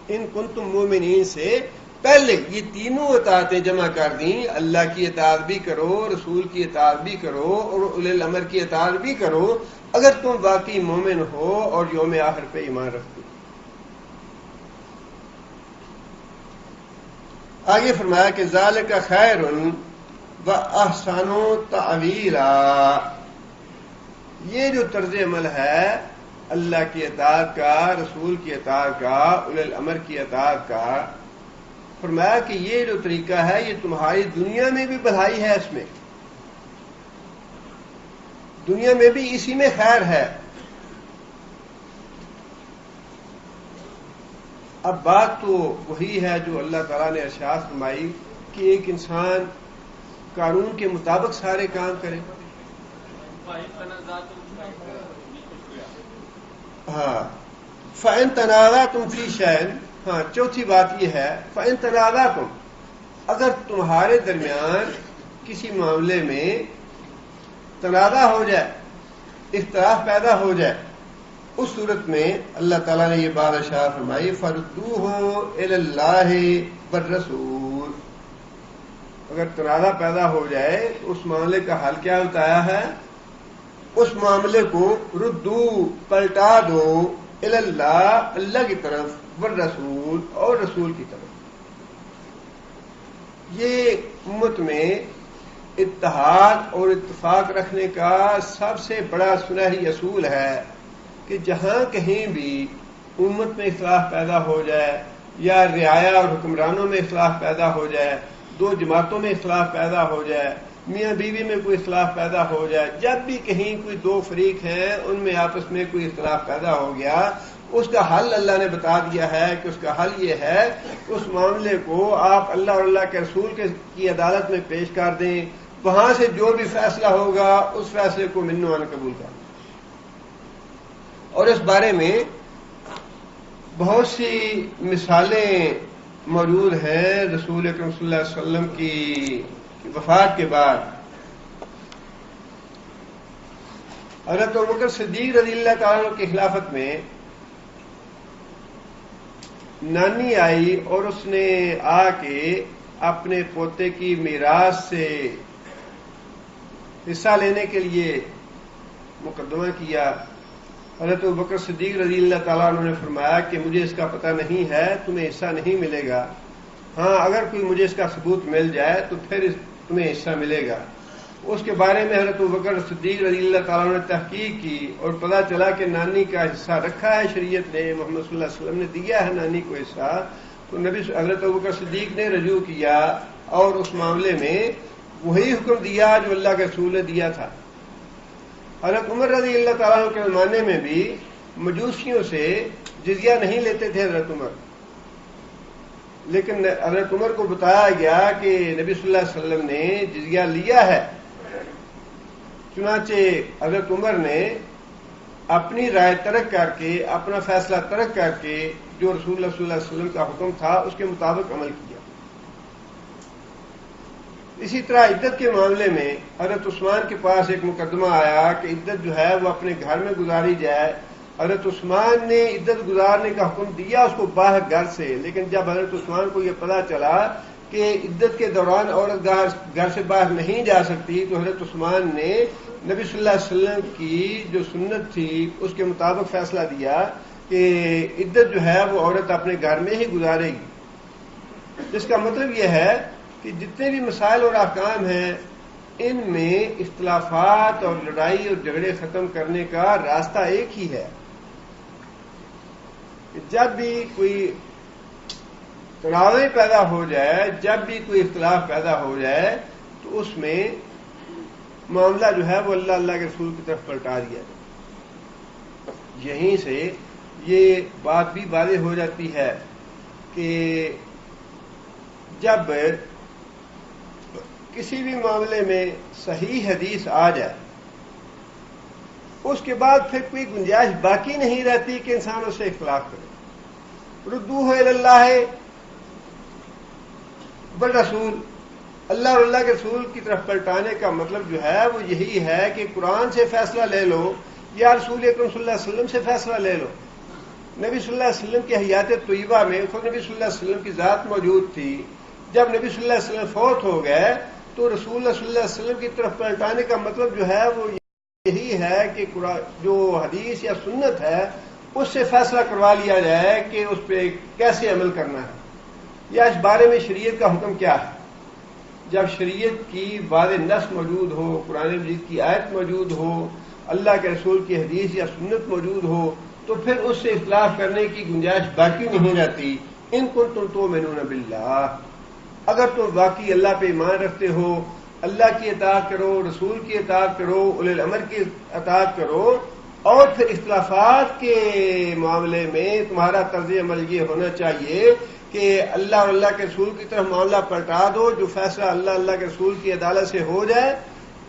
Speaker 2: ان کنتم مومنین سے پہلے یہ تینوں اطاعتیں جمع کر دیں. اللہ کی اطاعت بھی کرو، رسول کی اطاعت بھی کرو، اور اولی الامر کی اطاعت بھی کرو اگر تم واقعی مومن ہو اور یوم آخر پہ ایمان رکھتے ہو. آگے فرمایا کہ ذالک خیر و احسن تعویلا. یہ جو طرز عمل ہے اللہ کی اطاعت کا، رسول کی اطاعت کا، اولی الامر کی اطاعت کا، فرمایا کہ یہ جو طریقہ ہے یہ تمہاری دنیا میں بھی بھلائی ہے، اس میں دنیا میں بھی اسی میں خیر ہے. اب بات تو وہی ہے جو اللہ تعالیٰ نے ارشاد فرمائی کہ ایک انسان قانون کے مطابق سارے کام کرے. ہاں فَإِن تَنَازَعْتُمْ فِي شَيْءٍ، ہاں چوتھی بات یہ ہے فَإِن تَنَازَعْتُمْ، اگر تمہارے درمیان کسی معاملے میں تنازع ہو جائے، اختلاف پیدا ہو جائے، اس صورت میں اللہ تعالیٰ نے یہ بات ارشاد فرمائی فَرُدُّوهُ إِلَى اللَّهِ وَالرَّسُولِ. اگر تنازع پیدا ہو جائے تو اس معاملے کا حل کیا بتایا ہے؟ اس معاملے کو ردو، پلٹا دو، الی اللہ، اللہ کی طرف، والرسول، اور رسول کی طرف. یہ امت میں اتحاد اور اتفاق رکھنے کا سب سے بڑا سنہری اصول ہے کہ جہاں کہیں بھی امت میں اختلاف پیدا ہو جائے، یا رعایا اور حکمرانوں میں اختلاف پیدا ہو جائے، دو جماعتوں میں اختلاف پیدا ہو جائے، میاں بیوی میں کوئی اختلاف پیدا ہو جائے، جب بھی کہیں کوئی دو فریق ہیں ان میں آپس میں کوئی اختلاف پیدا ہو گیا، اس کا حل اللہ نے بتا دیا ہے کہ اس کا حل یہ ہے کہ اس معاملے کو آپ اللہ اور اللہ کے رسول کی عدالت میں پیش کر دیں، وہاں سے جو بھی فیصلہ ہوگا اس فیصلے کو من و عن قبول کر دیں۔ اور اس بارے میں بہت سی مثالیں موجود ہیں۔ رسول اکرم صلی اللہ علیہ وسلم کی وفات کے بعد حضرت ابوبکر صدیق رضی اللہ تعالیٰ عنہ کی خلافت میں نانی آئی اور اس نے آ کے اپنے پوتے کی میراث سے حصہ لینے کے لیے مقدمہ کیا۔ حضرت ابوبکر صدیق رضی اللہ تعالیٰ عنہ نے فرمایا کہ مجھے اس کا پتہ نہیں ہے، تمہیں حصہ نہیں ملے گا، ہاں اگر کوئی مجھے اس کا ثبوت مل جائے تو پھر تمہیں حصہ ملے گا۔ اس کے بارے میں حضرت ابوبکر صدیق رضی اللہ تعالیٰ عنہ نے تحقیق کی اور پتہ چلا کہ نانی کا حصہ رکھا ہے شریعت نے، محمد صلی اللہ علیہ وسلم نے دیا ہے نانی کو حصہ۔ تو حضرت ابوبکر صدیق نے رجوع کیا اور اس معاملے میں وہی حکم دیا جو اللہ کے رسول نے دیا تھا۔ حضرت عمر رضی اللہ تعالیٰ عنہ کے زمانے میں بھی مجوسیوں سے جزیہ نہیں لیتے تھے حضرت عمر، لیکن حضرت عمر کو بتایا گیا کہ نبی صلی اللہ علیہ وسلم نے جزیہ لیا ہے، چنانچہ حضرت عمر نے اپنی رائے ترک کر کے، اپنا فیصلہ ترک کر کے جو رسول اللہ صلی اللہ علیہ وسلم کا حکم تھا اس کے مطابق عمل کیا۔ اسی طرح عدت کے معاملے میں حضرت عثمان کے پاس ایک مقدمہ آیا کہ عدت جو ہے وہ اپنے گھر میں گزاری جائے۔ حضرت عثمان نے عدت گزارنے کا حکم دیا اس کو باہر گھر سے، لیکن جب حضرت عثمان کو یہ پتہ چلا کہ عدت کے دوران عورت گھر سے باہر نہیں جا سکتی، تو حضرت عثمان نے نبی صلی اللہ علیہ وسلم کی جو سنت تھی اس کے مطابق فیصلہ دیا کہ عدت جو ہے وہ عورت اپنے گھر میں ہی گزارے گی۔ جس کا مطلب یہ ہے کہ جتنے بھی مسائل اور احکام ہیں ان میں اختلافات اور لڑائی اور جھگڑے ختم کرنے کا راستہ ایک ہی ہے۔ جب بھی کوئی تنازع پیدا ہو جائے، جب بھی کوئی اختلاف پیدا ہو جائے تو اس میں معاملہ جو ہے وہ اللہ کے رسول کی طرف پلٹا دیا جائے۔ یہیں سے یہ بات بھی واضح ہو جاتی ہے کہ جب کسی بھی معاملے میں صحیح حدیث آ جائے اس کے بعد پھر کوئی گنجائش باقی نہیں رہتی کہ انسان اس سے اختلاف کرے۔ ردوہ الی اللہ بالرسول، اللہ اور اللہ کے رسول کی طرف پلٹانے کا مطلب جو ہے وہ یہی ہے کہ قرآن سے فیصلہ لے لو یا رسول اکرم صلی اللہ علیہ وسلم سے فیصلہ لے لو۔ نبی صلی اللہ علیہ وسلم کی حیات طیبہ میں خود نبی صلی اللہ علیہ وسلم کی ذات موجود تھی۔ جب نبی صلی اللہ علیہ وسلم فوت ہو گئے تو رسول اللہ صلی اللہ علیہ وسلم کی طرف پلٹانے کا مطلب جو ہے وہ یہی ہے کہ جو حدیث یا سنت ہے اس سے فیصلہ کروا لیا جائے کہ اس پہ کیسے عمل کرنا ہے یا اس بارے میں شریعت کا حکم کیا ہے۔ جب شریعت کی واضح نص موجود ہو، قرآن مجید کی آیت موجود ہو، اللہ کے رسول کی حدیث یا سنت موجود ہو تو پھر اس سے اختلاف کرنے کی گنجائش باقی نہیں رہتی۔ ان کنتم تؤمنون باللہ، اگر تم واقعی اللہ پہ ایمان رکھتے ہو، اللہ کی اطاعت کرو، رسول کی اطاعت کرو، اولی الامر کی اطاعت کرو، اور پھر اختلافات کے معاملے میں تمہارا طرز عمل یہ ہونا چاہیے کہ اللہ اور اللہ کے رسول کی طرف معاملہ پلٹا دو، جو فیصلہ اللہ کے رسول کی عدالت سے ہو جائے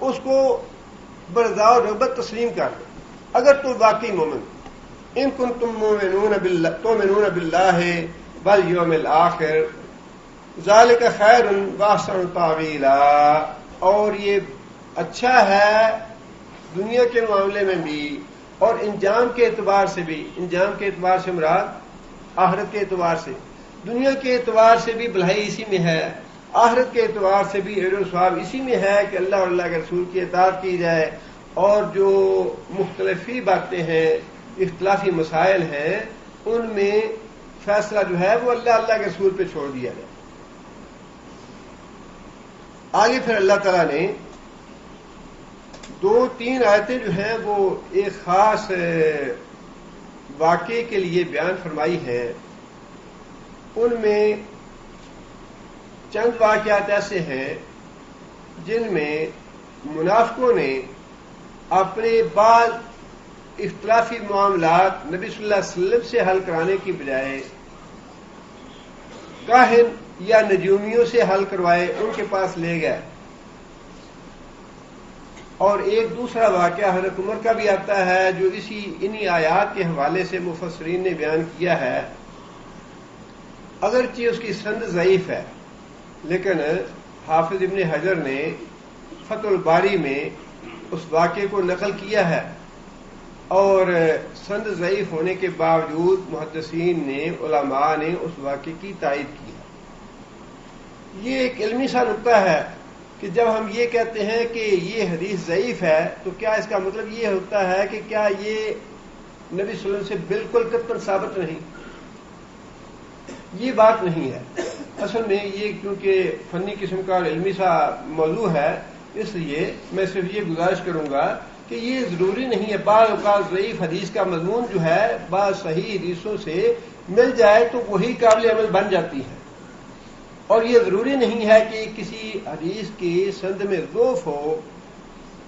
Speaker 2: اس کو برضا اور رغبت تسلیم کر دو اگر تم واقعی مومن۔ ان کنتم تؤمنون باللہ والیوم الآخر ذالک خیر واحسن تاویلا، اور یہ اچھا ہے دنیا کے معاملے میں بھی اور انجام کے اعتبار سے بھی۔ انجام کے اعتبار سے مراد آخرت کے اعتبار سے، دنیا کے اعتبار سے بھی بھلائی اسی میں ہے، آخرت کے اعتبار سے بھی اجر و ثواب اسی میں ہے کہ اللہ اور اللہ کے رسول کی اطاعت کی جائے، اور جو مختلفی باتیں ہیں، اختلافی مسائل ہیں، ان میں فیصلہ جو ہے وہ اللہ کے رسول پہ چھوڑ دیا جائے۔ آگے پھر اللہ تعالیٰ نے 2-3 آیتیں جو ہیں وہ ایک خاص واقعے کے لیے بیان فرمائی ہیں۔ ان میں چند واقعات ایسے ہیں جن میں منافقوں نے اپنے بعض اختلافی معاملات نبی صلی اللہ علیہ وسلم سے حل کرانے کی بجائے کاہن یا نجومیوں سے حل کروائے، ان کے پاس لے گئے۔ اور ایک دوسرا واقعہ حضرت عمر کا بھی آتا ہے جو انہی آیات کے حوالے سے مفسرین نے بیان کیا ہے، اگرچہ اس کی سند ضعیف ہے، لیکن حافظ ابن حجر نے فتح الباری میں اس واقعے کو نقل کیا ہے، اور سند ضعیف ہونے کے باوجود محدثین نے، علماء نے اس واقعے کی تائید کی ہے۔ یہ ایک علمی سا نقطہ ہے کہ جب ہم یہ کہتے ہیں کہ یہ حدیث ضعیف ہے تو کیا اس کا مطلب یہ ہوتا ہے کہ کیا یہ نبی صلی اللہ علیہ وسلم سے بالکل قطعاً ثابت نہیں؟ یہ بات نہیں ہے۔ اصل میں یہ کیونکہ فنی قسم کا اور علمی سا موضوع ہے، اس لیے میں صرف یہ گزارش کروں گا کہ یہ ضروری نہیں ہے۔ بعض اوقات ضعیف حدیث کا مضمون جو ہے بعض صحیح حدیثوں سے مل جائے تو وہی قابل عمل بن جاتی ہے، اور یہ ضروری نہیں ہے کہ کسی حدیث کی سند میں ضعف ہو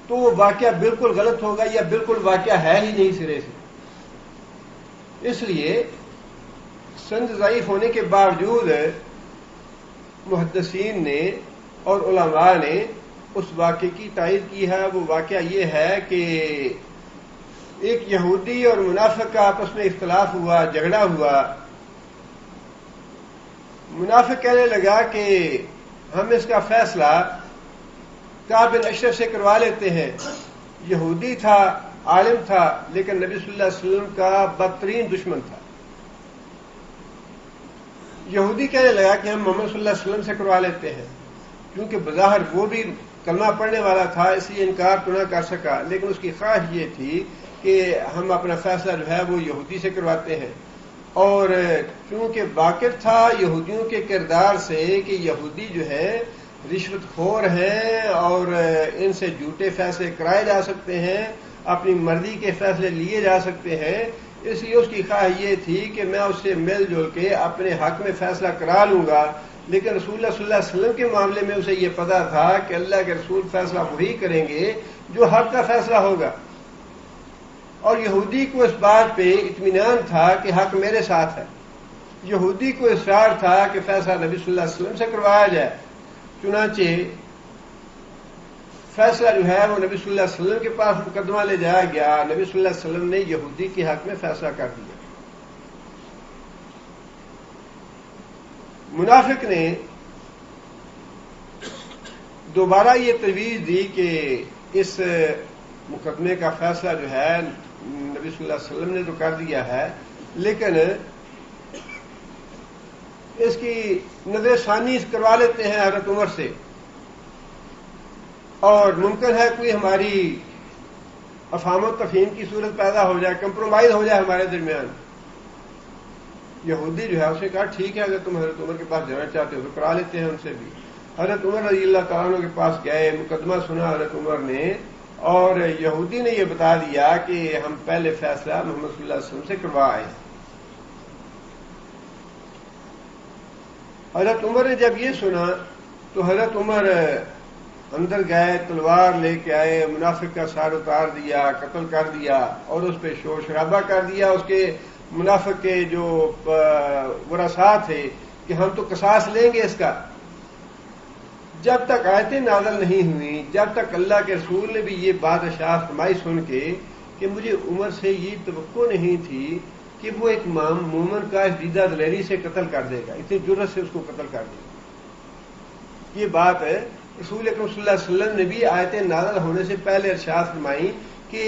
Speaker 2: تو وہ واقعہ بالکل غلط ہوگا یا بالکل واقعہ ہے ہی نہیں سرے سے۔ اس لیے سند ضعیف ہونے کے باوجود محدثین نے اور علماء نے اس واقعے کی تائید کی ہے۔ وہ واقعہ یہ ہے کہ ایک یہودی اور منافق کا آپس میں اختلاف ہوا، جھگڑا ہوا۔ منافق کہنے لگا کہ ہم اس کا فیصلہ کعب بن اشرف سے کروا لیتے ہیں۔ یہودی تھا، عالم تھا، لیکن نبی صلی اللہ علیہ وسلم کا بدترین دشمن تھا۔ یہودی کہنے لگا کہ ہم محمد صلی اللہ علیہ وسلم سے کروا لیتے ہیں، کیونکہ بظاہر وہ بھی کلمہ پڑھنے والا تھا، اس لیے انکار تو نہ کر سکا، لیکن اس کی خواہش یہ تھی کہ ہم اپنا فیصلہ جو ہے وہ یہودی سے کرواتے ہیں۔ اور کیونکہ واقف تھا یہودیوں کے کردار سے کہ یہودی جو ہے رشوت خور ہیں اور ان سے جھوٹے فیصلے کرائے جا سکتے ہیں، اپنی مرضی کے فیصلے لیے جا سکتے ہیں، اس لیے اس کی خواہش یہ تھی کہ میں اس سے مل جل کے اپنے حق میں فیصلہ کرا لوں گا۔ لیکن رسول اللہ صلی اللہ علیہ وسلم کے معاملے میں اسے یہ پتا تھا کہ اللہ کے رسول فیصلہ وہی کریں گے جو حق کا فیصلہ ہوگا، اور یہودی کو اس بات پہ اطمینان تھا کہ حق میرے ساتھ ہے۔ یہودی کو اصرار تھا کہ فیصلہ نبی صلی اللہ علیہ وسلم سے کروایا جائے، چنانچہ فیصلہ جو ہے وہ نبی صلی اللہ علیہ وسلم کے پاس مقدمہ لے جایا گیا۔ نبی صلی اللہ علیہ وسلم نے یہودی کے حق میں فیصلہ کر دیا۔ منافق نے دوبارہ یہ تجویز دی کہ اس مقدمے کا فیصلہ جو ہے نبی صلی اللہ علیہ وسلم نے تو کر دیا ہے، لیکن اس کی نظر ثانی کروا لیتے ہیں حضرت عمر سے، اور ممکن ہے کوئی ہماری افہام و تفہیم کی صورت پیدا ہو جائے، کمپرومائز ہو جائے ہمارے درمیان۔ یہودی جو ہے اسے کہا ٹھیک ہے، اگر تم حضرت عمر کے پاس جانا چاہتے ہو تو کرا لیتے ہیں ان سے بھی۔ حضرت عمر رضی اللہ تعالیٰ عنہ کے پاس گئے، مقدمہ سنا حضرت عمر نے، اور یہودی نے یہ بتا دیا کہ ہم پہلے فیصلہ محمد صلی اللہ علیہ وسلم سے کروا آئے۔ حضرت عمر نے جب یہ سنا تو حضرت عمر اندر گئے، تلوار لے کے آئے، منافق کا سار اتار دیا، قتل کر دیا، اور اس پہ شور شرابہ کر دیا۔ اس کے منافق کے جو ورثاء تھے کہ ہم تو قصاص لیں گے اس کا۔ جب تک آیتیں نازل نہیں ہوئیں، جب تک اللہ کے رسول نے بھی یہ بات ارشاد فرمائی سن کے کہ مجھے عمر سے یہ توقع نہیں تھی کہ وہ ایک مومن کا اس دیدہ دلیری سے قتل کر دے گا، اتنی جرت سے اس کو قتل کر دے گا۔ یہ بات ہے رسول اکرم صلی اللہ علیہ وسلم نے بھی آیتیں نازل ہونے سے پہلے ارشاد فرمائی کہ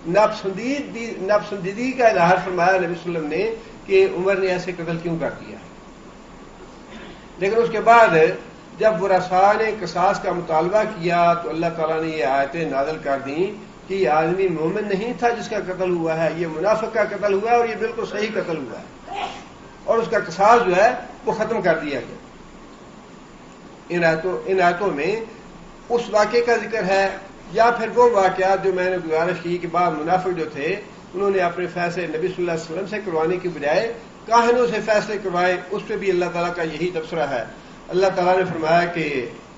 Speaker 2: ناپسندیدگی کا اظہار فرمایا نبی صلی اللہ علیہ وسلم نے کہ عمر نے ایسے قتل کیوں کر دیا۔ لیکن اس کے بعد جب ورثاء نے قصاص کا مطالبہ کیا تو اللہ تعالیٰ نے یہ آیتیں نازل کر دیں کہ یہ آدمی مومن نہیں تھا جس کا قتل ہوا ہے، یہ منافق کا قتل ہوا ہے، اور یہ بالکل صحیح قتل ہوا ہے، اور اس کا قصاص جو ہے وہ ختم کر دیا گیا۔ ان آیتوں میں اس واقعے کا ذکر ہے، یا پھر وہ واقعات جو میں نے گزارش کی کہ بعض منافق جو تھے انہوں نے اپنے فیصلے نبی صلی اللہ علیہ وسلم سے کروانے کی بجائے کاہنوں سے فیصلے کروائے، اس پہ بھی اللہ تعالیٰ کا یہی تبصرہ ہے۔ اللہ تعالیٰ نے فرمایا کہ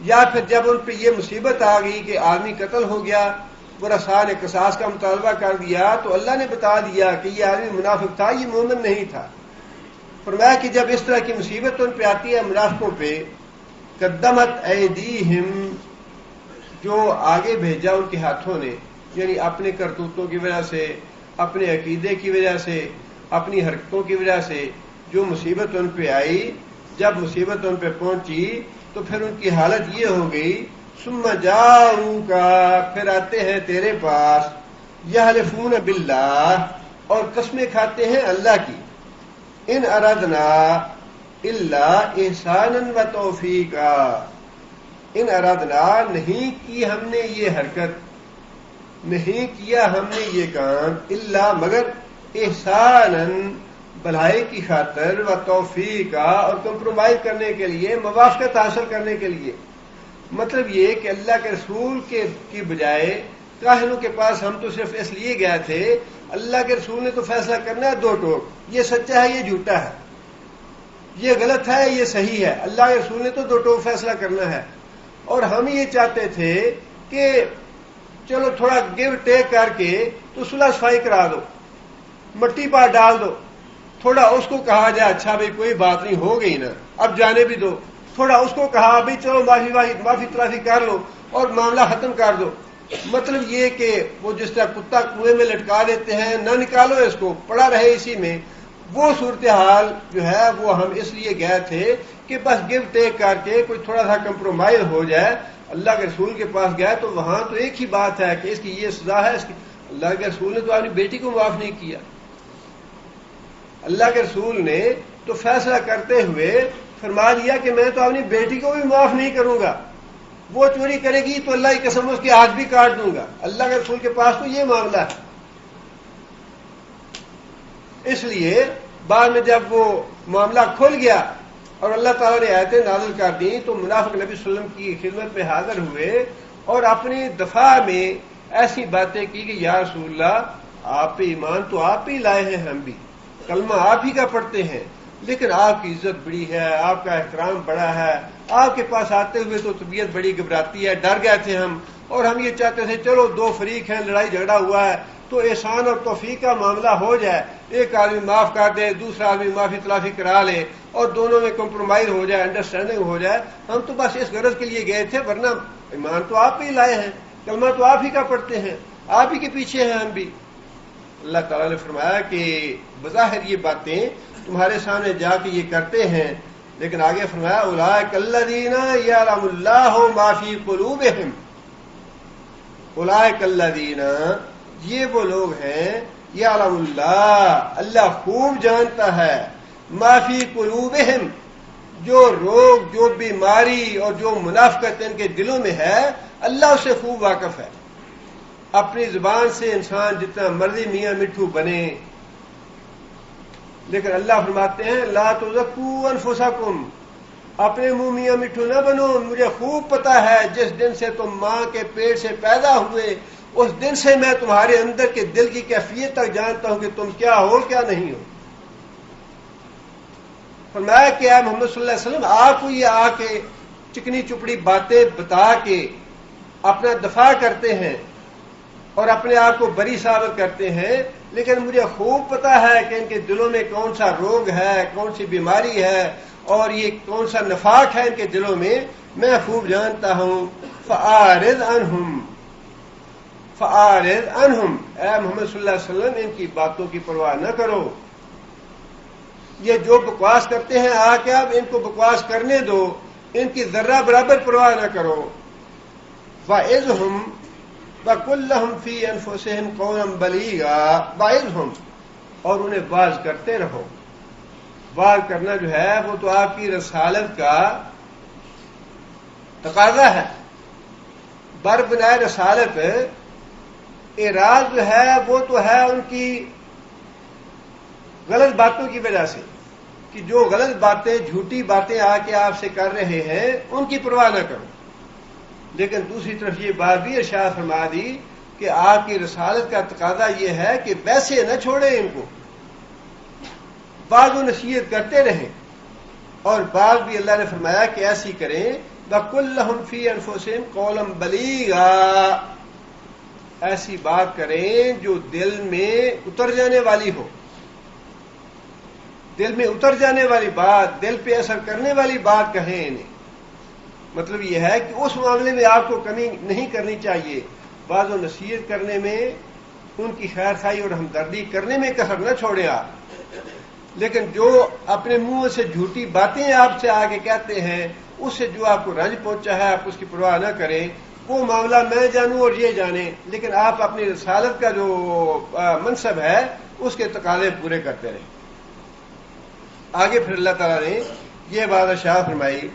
Speaker 2: یا پھر جب ان پہ یہ مصیبت آ گئی کہ آدمی قتل ہو گیا، ورثاء نے قصاص کا مطالبہ کر دیا، تو اللہ نے بتا دیا کہ یہ آدمی منافق تھا، یہ مومن نہیں تھا۔ فرمایا کہ جب اس طرح کی مصیبت ان پہ آتی ہے منافقوں پہ، قدمت ایدیہم، جو آگے بھیجا ان کے ہاتھوں نے، یعنی اپنے کرتوتوں کی وجہ سے، اپنے عقیدے کی وجہ سے، اپنی حرکتوں کی وجہ سے جو مصیبت ان پہ آئی، جب مصیبت ان پہ پہنچی تو پھر ان کی حالت یہ ہو گئی، ثم جاؤک، پھر آتے ہیں تیرے پاس، یحلفون باللہ، اور قسمیں کھاتے ہیں اللہ کی، ان ارادنا الا احسانا و توفیقا، ان ارادنا، نہیں کی ہم نے یہ حرکت، نہیں کیا ہم نے یہ کام، الا مگر احسانا، بھلائی کی خاطر، و توفیقا، اور کمپرومائز کرنے کے لیے، موافقت حاصل کرنے کے لیے۔ مطلب یہ کہ اللہ کے رسول کی بجائے کاہنوں کے پاس ہم تو صرف اس لیے گئے تھے، اللہ کے رسول نے تو فیصلہ کرنا ہے دو ٹوک، یہ سچا ہے یہ جھوٹا ہے، یہ غلط ہے یہ صحیح ہے، اللہ کے رسول نے تو دو ٹوک فیصلہ کرنا ہے۔ اور ہم یہ چاہتے تھے کہ چلو تھوڑا گیو ٹیک کر کے تو صلح صفائی کرا دو، مٹی پار ڈال دو، تھوڑا اس کو کہا جائے اچھا بھائی کوئی بات نہیں، ہو گئی نا اب جانے بھی دو، تھوڑا اس کو کہا بھائی چلو معافی تلافی کر لو اور معاملہ ختم کر دو۔ مطلب یہ کہ وہ جس طرح کتا کنویں میں لٹکا دیتے ہیں، نہ نکالو اس کو، پڑا رہے اسی میں، وہ صورتحال جو ہے وہ ہم اس لیے گئے تھے کہ بس گیو ٹیک کر کے کوئی تھوڑا سا کمپرومائز ہو جائے۔ اللہ کے رسول کے پاس گئے تو وہاں تو ایک ہی بات ہے کہ اس کی یہ سزا ہے، اس کی، اللہ کے رسول نے تو اپنی بیٹی کو معاف نہیں کیا، اللہ کے رسول نے تو فیصلہ کرتے ہوئے فرما دیا کہ میں تو اپنی بیٹی کو بھی معاف نہیں کروں گا، وہ چوری کرے گی تو اللہ کی قسم اس کے ہاتھ بھی کاٹ دوں گا۔ اللہ کے رسول کے پاس تو یہ معاملہ ہے۔ اس لیے بعد میں جب وہ معاملہ کھل گیا اور اللہ تعالیٰ نے آیتیں نازل کر دیں تو منافق نبی صلی اللہ علیہ وسلم کی خدمت میں حاضر ہوئے اور اپنی دفاع میں ایسی باتیں کی کہ یا رسول اللہ، آپ پہ ایمان تو آپ ہی لائے ہیں، ہم بھی کلمہ آپ ہی کا پڑھتے ہیں، لیکن آپ کی عزت بڑی ہے، آپ کا احترام بڑا ہے، آپ کے پاس آتے ہوئے تو طبیعت بڑی گھبراتی ہے، ڈر گئے تھے ہم، اور ہم یہ چاہتے تھے چلو دو فریق ہیں، لڑائی جھگڑا ہوا ہے تو احسان اور توفیق کا معاملہ ہو جائے، ایک آدمی معاف کر دے، دوسرا آدمی معافی تلافی کرا لے اور دونوں میں کمپرومائز ہو جائے، انڈرسٹینڈنگ ہو جائے۔ ہم تو بس اس غرض کے لیے گئے تھے، ورنہ ایمان تو آپ ہی لائے ہیں، کلمہ تو آپ ہی کا پڑھتے ہیں، آپ ہی کے پیچھے ہیں ہم بھی۔ اللہ تعالیٰ نے فرمایا کہ بظاہر یہ باتیں تمہارے سامنے جا کے یہ کرتے ہیں، لیکن آگے فرمایا اولئک الذین یعلم اللہ ما فی قلوبہم، اولئک الذین، یہ وہ لوگ ہیں، یعلم اللہ، اللہ خوب جانتا ہے، ما فی قلوبہم، جو روگ، جو بیماری اور جو منافقت ان کے دلوں میں ہے، اللہ اسے خوب واقف ہے۔ اپنی زبان سے انسان جتنا مرضی میاں مٹھو بنے، لیکن اللہ فرماتے ہیں لا تزکوا انفسکم، اپنے منہ میاں مٹھو نہ بنو، مجھے خوب پتا ہے جس دن سے تم ماں کے پیٹ سے پیدا ہوئے اس دن سے میں تمہارے اندر کے دل کی کیفیت تک جانتا ہوں کہ تم کیا ہو کیا نہیں ہو۔ فرمایا کہ اے محمد صلی اللہ علیہ وسلم، آپ کو یہ آ کے چکنی چپڑی باتیں بتا کے اپنا دفاع کرتے ہیں اور اپنے آپ کو بری ثابت کرتے ہیں، لیکن مجھے خوب پتا ہے کہ ان کے دلوں میں کون سا روگ ہے، کون سی بیماری ہے اور یہ کون سا نفاق ہے ان کے دلوں میں خوب جانتا ہوں۔ فَأَعْرِضْ عَنْهُمْ، فَأَعْرِضْ عَنْهُمْ، اے محمد صلی اللہ علیہ وسلم ان کی باتوں کی پرواہ نہ کرو، یہ جو بکواس کرتے ہیں آ کے اب ان کو بکواس کرنے دو، ان کی ذرہ برابر پرواہ نہ کرو۔ وَعِظْهُمْ وَقُلْ لَهُمْ فِي أَنفُسِهِمْ قَوْلًا بَلِيغًا، وَعِظْهُمْ، اور انہیں واعظ کرتے رہو۔ واعظ کرنا جو ہے وہ تو آپ کی رسالت کا تقاضا ہے۔ بر بنائے رسالت اعراض جو ہے وہ تو ہے ان کی غلط باتوں کی وجہ سے، کہ جو غلط باتیں، جھوٹی باتیں آ کے آپ سے کر رہے ہیں ان کی پرواہ نہ کرو، لیکن دوسری طرف یہ بات بھی ارشاد فرما دی کہ آپ کی رسالت کا تقاضا یہ ہے کہ ویسے نہ چھوڑیں ان کو، بعض و نصیحت کرتے رہیں، اور بعض بھی اللہ نے فرمایا کہ ایسی کریں وَقُلْ لَهُمْ فِي أَنفُسِهِمْ قَوْلًا بَلِيغًا، ایسی بات کریں جو دل میں اتر جانے والی ہو، دل میں اتر جانے والی بات، دل پہ اثر کرنے والی بات کہیں انہیں۔ مطلب یہ ہے کہ اس معاملے میں آپ کو کمی نہیں کرنی چاہیے، بعض و نصیحت کرنے میں، ان کی خیر خواہی اور ہمدردی کرنے میں کسر نہ چھوڑیں آپ، لیکن جو اپنے منہ سے جھوٹی باتیں آپ سے آگے کہتے ہیں، اس سے جو آپ کو رنج پہنچا ہے آپ اس کی پرواہ نہ کریں، وہ معاملہ میں جانوں اور یہ جانیں، لیکن آپ اپنی رسالت کا جو منصب ہے اس کے تقاضے پورے کرتے رہیں۔ آگے پھر اللہ تعالیٰ نے یہ بات ارشاد فرمائی،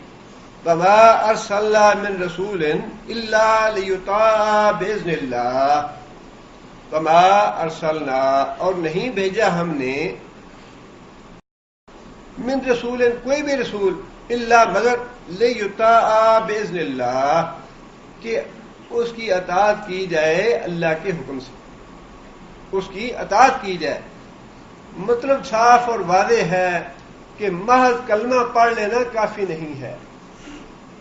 Speaker 2: وَمَا أَرْسَلْنَا مِن رَسُولٍ إِلَّا لِيُطَاعَ بِإِذْنِ اللَّهِ، وَمَا أَرْسَلْنَا، اور نہیں بھیجا ہم نے، من رسول، کوئی بھی رسول، الا مگر لِيُطَاعَ بِإِذْنِ اللَّهِ، کہ اس کی اطاعت کی جائے اللہ کے حکم سے، اس کی اطاعت کی جائے۔ مطلب صاف اور واضح ہے کہ محض کلمہ پڑھ لینا کافی نہیں ہے۔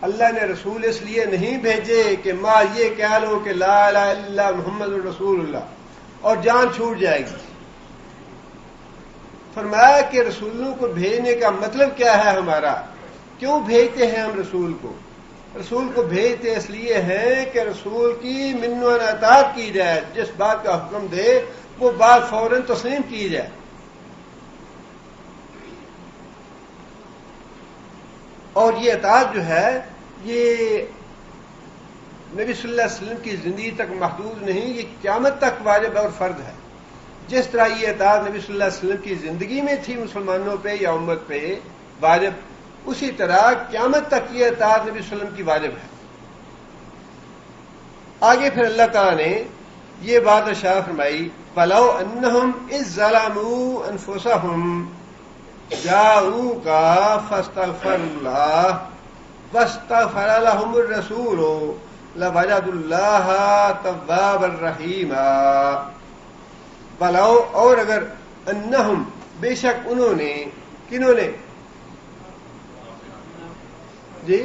Speaker 2: اللہ نے رسول اس لیے نہیں بھیجے کہ ماں یہ کہہ لو کہ لا الہ الا اللہ محمد رسول اللہ اور جان چھوٹ جائے گی۔ فرمایا کہ رسولوں کو بھیجنے کا مطلب کیا ہے ہمارا، کیوں بھیجتے ہیں ہم رسول کو؟ رسول کو بھیجتے اس لیے ہیں کہ رسول کی من و اطاعت کی جائے، جس بات کا حکم دے وہ بات فوراً تسلیم کی جائے۔ اور یہ اطاعت جو ہے یہ نبی صلی اللہ علیہ وسلم کی زندگی تک محدود نہیں، یہ قیامت تک واجب اور فرض ہے۔ جس طرح یہ اطاعت نبی صلی اللہ علیہ وسلم کی زندگی میں تھی مسلمانوں پہ یا امت پہ واجب، اسی طرح قیامت تک یہ اطاعت نبی صلی اللہ علیہ وسلم کی واجب ہے۔ آگے پھر اللہ تعالیٰ نے یہ بات ارشاد فرمائی، فَلَوْ أَنَّهُمْ إِذ ظَّلَمُوا أَنفُسَهُمْ جاءوك فاستغفروا الله واستغفر لهم الرسول لوجدوا الله توابا رحيما۔ بلاؤ، اور اگر انہم، بے شک انہوں نے، کنہوں نے؟ جی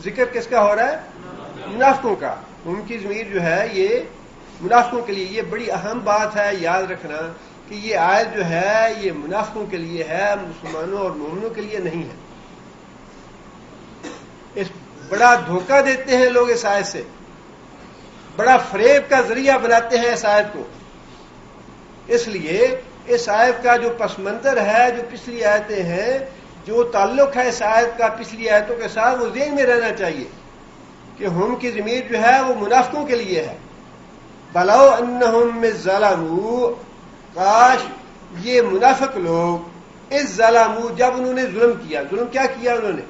Speaker 2: ذکر کس کا ہو رہا ہے؟ منافقوں کا۔ ان کی ضمیر جو ہے یہ منافقوں کے لیے، یہ بڑی اہم بات ہے یاد رکھنا کہ یہ آیت جو ہے یہ منافقوں کے لیے ہے، مسلمانوں اور مومنوں کے لیے نہیں ہے۔ اس بڑا دھوکہ دیتے ہیں لوگ اس آیت سے، بڑا فریب کا ذریعہ بناتے ہیں اس آیت کو۔ اس لیے اس آیت کا جو پس منظر ہے، جو پچھلی آیتیں ہیں، جو تعلق ہے اس آیت کا پچھلی آیتوں کے ساتھ، وہ ذہن میں رہنا چاہیے کہ ہم کی ضمیر جو ہے وہ منافقوں کے لیے ہے۔ بلو انہم ظلموا، کاش یہ منافق لوگ اس ظلموا، جب انہوں نے ظلم کیا، ظلم کیا کیا انہوں نے؟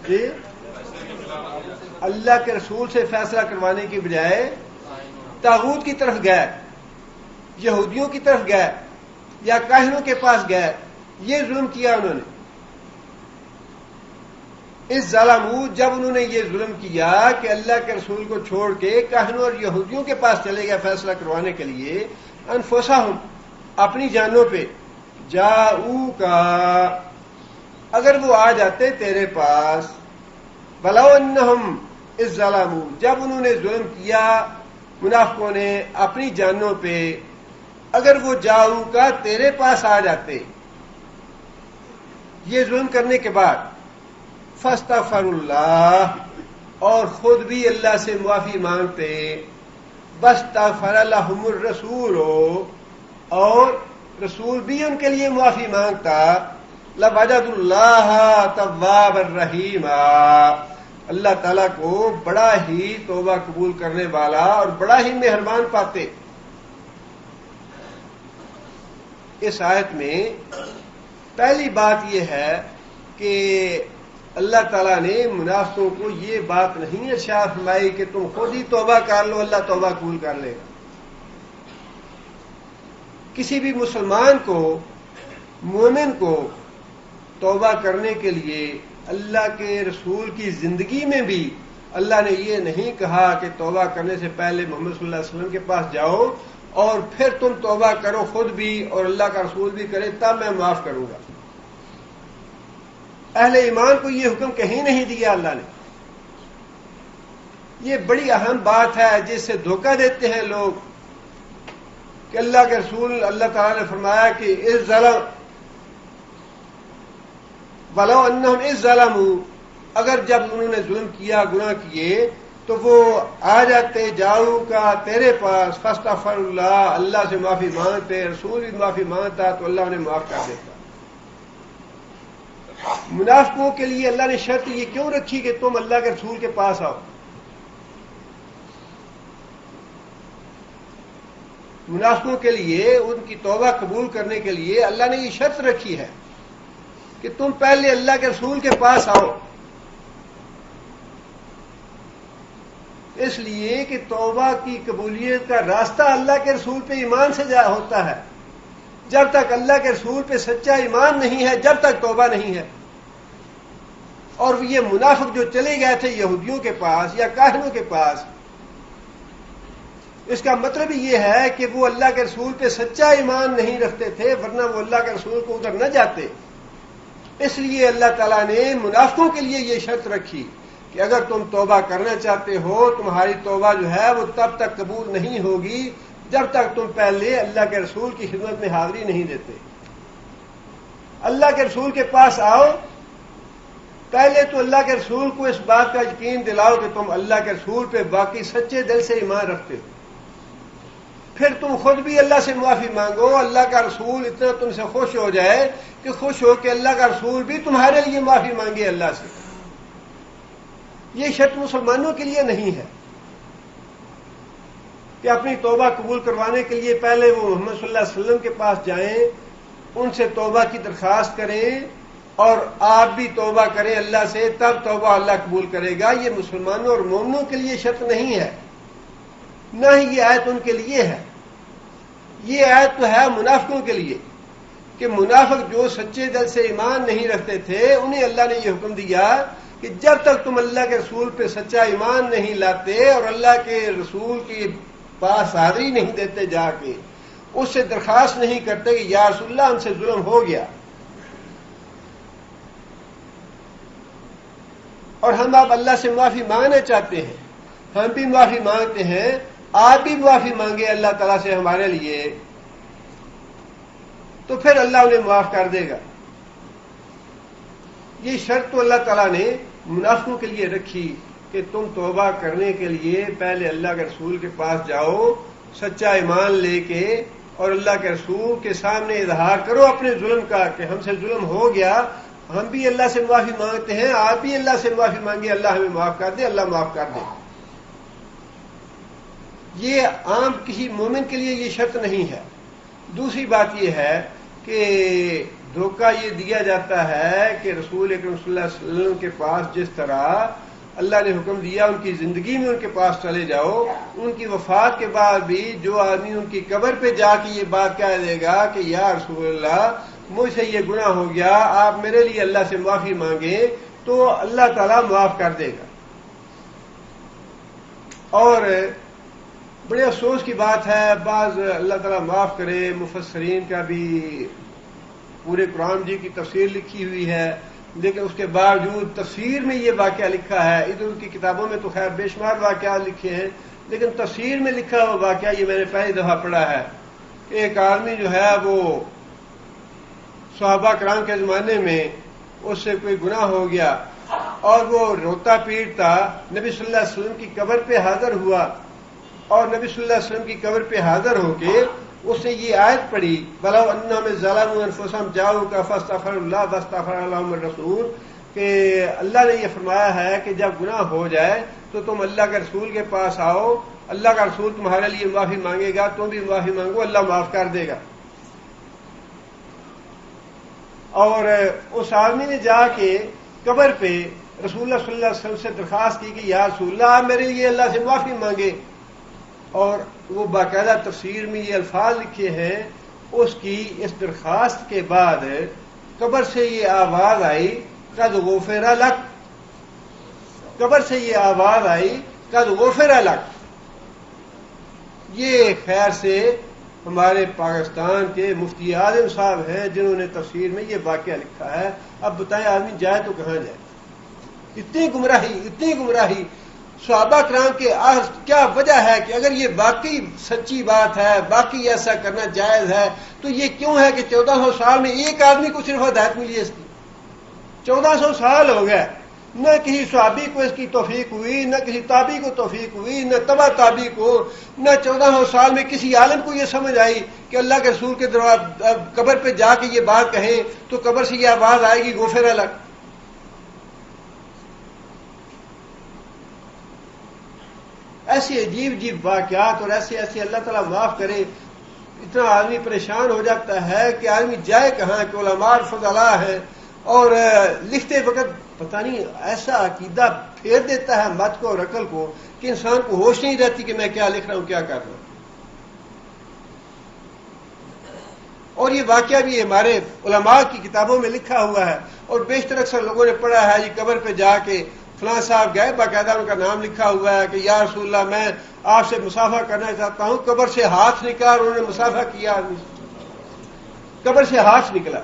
Speaker 2: جی اللہ کے رسول سے فیصلہ کروانے کی بجائے طاغوت کی طرف گئے، یہودیوں کی طرف گئے یا کاہنوں کے پاس گئے، یہ ظلم کیا انہوں نے۔ اس ظلموا، جب انہوں نے یہ ظلم کیا کہ اللہ کے رسول کو چھوڑ کے کاہنوں اور یہودیوں کے پاس چلے گئے فیصلہ کروانے کے لیے، انفسہم، اپنی جانوں پہ، جاؤک، اگر وہ آ جاتے تیرے پاس، ولو انہم اس ظلموا، جب انہوں نے ظلم کیا منافقوں نے اپنی جانوں پہ، اگر وہ جاؤک تیرے پاس آ جاتے یہ ظلم کرنے کے بعد، فاستغفر اللہ، اور خود بھی اللہ سے معافی مانگتے، واستغفر لهم الرسول، اور رسول بھی ان کے لیے معافی مانگتا، لوجدوا اللہ توابا رحیما، اللہ تعالیٰ کو بڑا ہی توبہ قبول کرنے والا اور بڑا ہی مہربان پاتے۔ اس آیت میں پہلی بات یہ ہے کہ اللہ تعالیٰ نے منافقوں کو یہ بات نہیں ارشاد فرمائی کہ تم خود ہی توبہ کر لو، اللہ توبہ قبول کر لے گا۔ کسی بھی مسلمان کو، مومن کو توبہ کرنے کے لیے اللہ کے رسول کی زندگی میں بھی اللہ نے یہ نہیں کہا کہ توبہ کرنے سے پہلے محمد صلی اللہ علیہ وسلم کے پاس جاؤ اور پھر تم توبہ کرو خود بھی اور اللہ کا رسول بھی کرے تب میں معاف کروں گا۔ اہل ایمان کو یہ حکم کہیں نہیں دیا اللہ نے. یہ بڑی اہم بات ہے جس سے دھوکہ دیتے ہیں لوگ کہ اللہ کے رسول اللہ تعالیٰ نے فرمایا کہ اس ظلم ولو انہم اس ظلموا، اگر جب انہوں نے ظلم کیا، گناہ کیے، تو وہ آ جاتے جاؤ کا تیرے پاس فاستغفر اللہ، اللہ سے معافی مانگتے، رسول بھی معافی مانگتا تو اللہ انہیں معاف کر دیتا. منافقوں کے لیے اللہ نے شرط یہ کیوں رکھی کہ تم اللہ کے رسول کے پاس آؤ؟ منافقوں کے لیے ان کی توبہ قبول کرنے کے لیے اللہ نے یہ شرط رکھی ہے کہ تم پہلے اللہ کے رسول کے پاس آؤ، اس لیے کہ توبہ کی قبولیت کا راستہ اللہ کے رسول پہ ایمان سے ہوتا ہے. جب تک اللہ کے رسول پہ سچا ایمان نہیں ہے، جب تک توبہ نہیں ہے. اور یہ منافق جو چلے گئے تھے یہودیوں کے پاس یا کاہنوں کے پاس، اس کا مطلب یہ ہے کہ وہ اللہ کے رسول پہ سچا ایمان نہیں رکھتے تھے، ورنہ وہ اللہ کے رسول کو ادھر نہ جاتے. اس لیے اللہ تعالیٰ نے منافقوں کے لیے یہ شرط رکھی کہ اگر تم توبہ کرنا چاہتے ہو، تمہاری توبہ جو ہے وہ تب تک قبول نہیں ہوگی جب تک تم پہلے اللہ کے رسول کی خدمت میں حاضری نہیں دیتے. اللہ کے رسول کے پاس آؤ، پہلے تو اللہ کے رسول کو اس بات کا یقین دلاؤ کہ تم اللہ کے رسول پہ باقی سچے دل سے ایمان رکھتے ہو. پھر تم خود بھی اللہ سے معافی مانگو، اللہ کا رسول اتنا تم سے خوش ہو جائے کہ خوش ہو کہ اللہ کا رسول بھی تمہارے لیے معافی مانگے اللہ سے. یہ شرط مسلمانوں کے لیے نہیں ہے کہ اپنی توبہ قبول کروانے کے لیے پہلے وہ محمد صلی اللہ علیہ وسلم کے پاس جائیں، ان سے توبہ کی درخواست کریں اور آپ بھی توبہ کریں اللہ سے، تب توبہ اللہ قبول کرے گا. یہ مسلمانوں اور مومنوں کے لیے شرط نہیں ہے، نہ ہی یہ آیت ان کے لیے ہے. یہ آیت تو ہے منافقوں کے لیے کہ منافق جو سچے دل سے ایمان نہیں رکھتے تھے، انہیں اللہ نے یہ حکم دیا کہ جب تک تم اللہ کے رسول پہ سچا ایمان نہیں لاتے اور اللہ کے رسول کے پاس حاضری نہیں دیتے، جا کے اس سے درخواست نہیں کرتے کہ یا رسول اللہ ہم سے ظلم ہو گیا اور ہم اب اللہ سے معافی مانگنا چاہتے ہیں، ہم بھی معافی مانگتے ہیں، آپ بھی معافی مانگے اللہ تعالیٰ سے ہمارے لیے، تو پھر اللہ انہیں معاف کر دے گا. یہ شرط تو اللہ تعالیٰ نے منافقوں کے لیے رکھی کہ تم توبہ کرنے کے لیے پہلے اللہ کے رسول کے پاس جاؤ سچا ایمان لے کے، اور اللہ کے رسول کے سامنے اظہار کرو اپنے ظلم کا کہ ہم سے ظلم ہو گیا، ہم بھی اللہ سے معافی مانگتے ہیں، آپ بھی اللہ سے معافی مانگے، اللہ ہمیں معاف کر دے، اللہ معاف کر دے. یہ عام کسی مومن کے لیے یہ شرط نہیں ہے. دوسری بات یہ ہے کہ دھوکہ یہ دیا جاتا ہے کہ رسول اکرم صلی اللہ علیہ وسلم کے پاس جس طرح اللہ نے حکم دیا ان کی زندگی میں ان کے پاس چلے جاؤ، ان کی وفات کے بعد بھی جو آدمی ان کی قبر پہ جا کے یہ بات کہہ دے گا کہ یا رسول اللہ مجھ سے یہ گناہ ہو گیا، آپ میرے لیے اللہ سے معافی مانگیں، تو اللہ تعالیٰ معاف کر دے گا. اور بڑے افسوس کی بات ہے، بعض اللہ تعالیٰ معاف کرے مفسرین کا بھی پورے قرآن جی کی تفسیر لکھی ہوئی ہے، لیکن اس کے باوجود تفسیر میں یہ واقعہ لکھا ہے. ادھر ان کی کتابوں میں تو خیر بے شمار واقعات لکھے ہیں، لیکن تفسیر میں لکھا ہوا واقعہ یہ میں نے پہلی دفعہ پڑھا ہے. ایک آدمی جو ہے وہ صحابہ کرام کے زمانے میں اس سے کوئی گناہ ہو گیا اور وہ روتا پیٹتا نبی صلی اللہ علیہ وسلم کی قبر پہ حاضر ہوا، اور نبی صلی اللہ علیہ وسلم کی قبر پہ حاضر ہو کے اس نے یہ آیت پڑھی وَلَوْ أَنَّهُمْ ظَلَمُوا أَنفُسَهُمْ جَاءُوكَ فَاسْتَغْفَرُوا اللَّهَ وَاسْتَغْفَرَ لَهُمُ الرَّسُولُ، کہ اللہ نے یہ فرمایا ہے کہ جب گناہ ہو جائے تو تم اللہ کے رسول کے پاس آؤ، اللہ کا رسول تمہارے لیے معافی مانگے گا، تم بھی معافی مانگو، اللہ معاف کر دے گا. اور اس آدمی نے جا کے قبر پہ رسول اللہ صلی اللہ علیہ وسلم سے درخواست کی کہ یا رسول اللہ آپ میرے لیے اللہ سے معافی مانگے. اور وہ باقاعدہ تفسیر میں یہ الفاظ لکھے ہیں، اس کی اس درخواست کے بعد قبر سے یہ آواز آئی قد غفر لک، قبر سے یہ آواز آئی قد غفر لک. یہ خیر سے ہمارے پاکستان کے مفتی اعظم صاحب ہیں جنہوں نے تفسیر میں یہ واقعہ لکھا ہے. اب بتائیں آدمی جائے تو کہاں جائے؟ اتنی گمراہی صحابہ کرام کے کیا وجہ ہے کہ اگر یہ واقعی سچی بات ہے، واقعی ایسا کرنا جائز ہے، تو یہ کیوں ہے کہ 1400 سال میں ایک آدمی کو صرف ہدایت ملی ہے اس کی؟ 1400 سال ہو گئے، نہ کسی صحابی کو اس کی توفیق ہوئی، نہ کسی تابعی کو توفیق ہوئی، نہ تبع تابعی کو، نہ 1400 سال میں کسی عالم کو یہ سمجھ آئی کہ اللہ کے رسول کے قبر پہ جا کے یہ بات کہیں تو قبر سے یہ آواز آئے گی غفر لک. ایسے عجیب واقعات اور ایسے اللہ تعالیٰ معاف کرے، اتنا آدمی پریشان ہو جاتا ہے کہ آدمی جائے کہاں کہ علماء فضلاء ہیں، اور لکھتے وقت پتہ نہیں ایسا عقیدہ پھیر دیتا ہے مت کو اور عقل کو کہ انسان کو ہوش نہیں رہتی کہ میں کیا لکھ رہا ہوں، کیا کر رہا ہوں. اور یہ واقعہ بھی ہمارے علماء کی کتابوں میں لکھا ہوا ہے، اور بیشتر اکثر لوگوں نے پڑھا ہے. یہ قبر پہ جا کے فلاں صاحب گئے، باقاعدہ ان کا نام لکھا ہوا ہے کہ یا رسول اللہ میں آپ سے مصافحہ کرنا چاہتا ہوں. قبر سے ہاتھ نکلا اور انہوں نے مصافحہ کیا، قبر سے ہاتھ نکلا.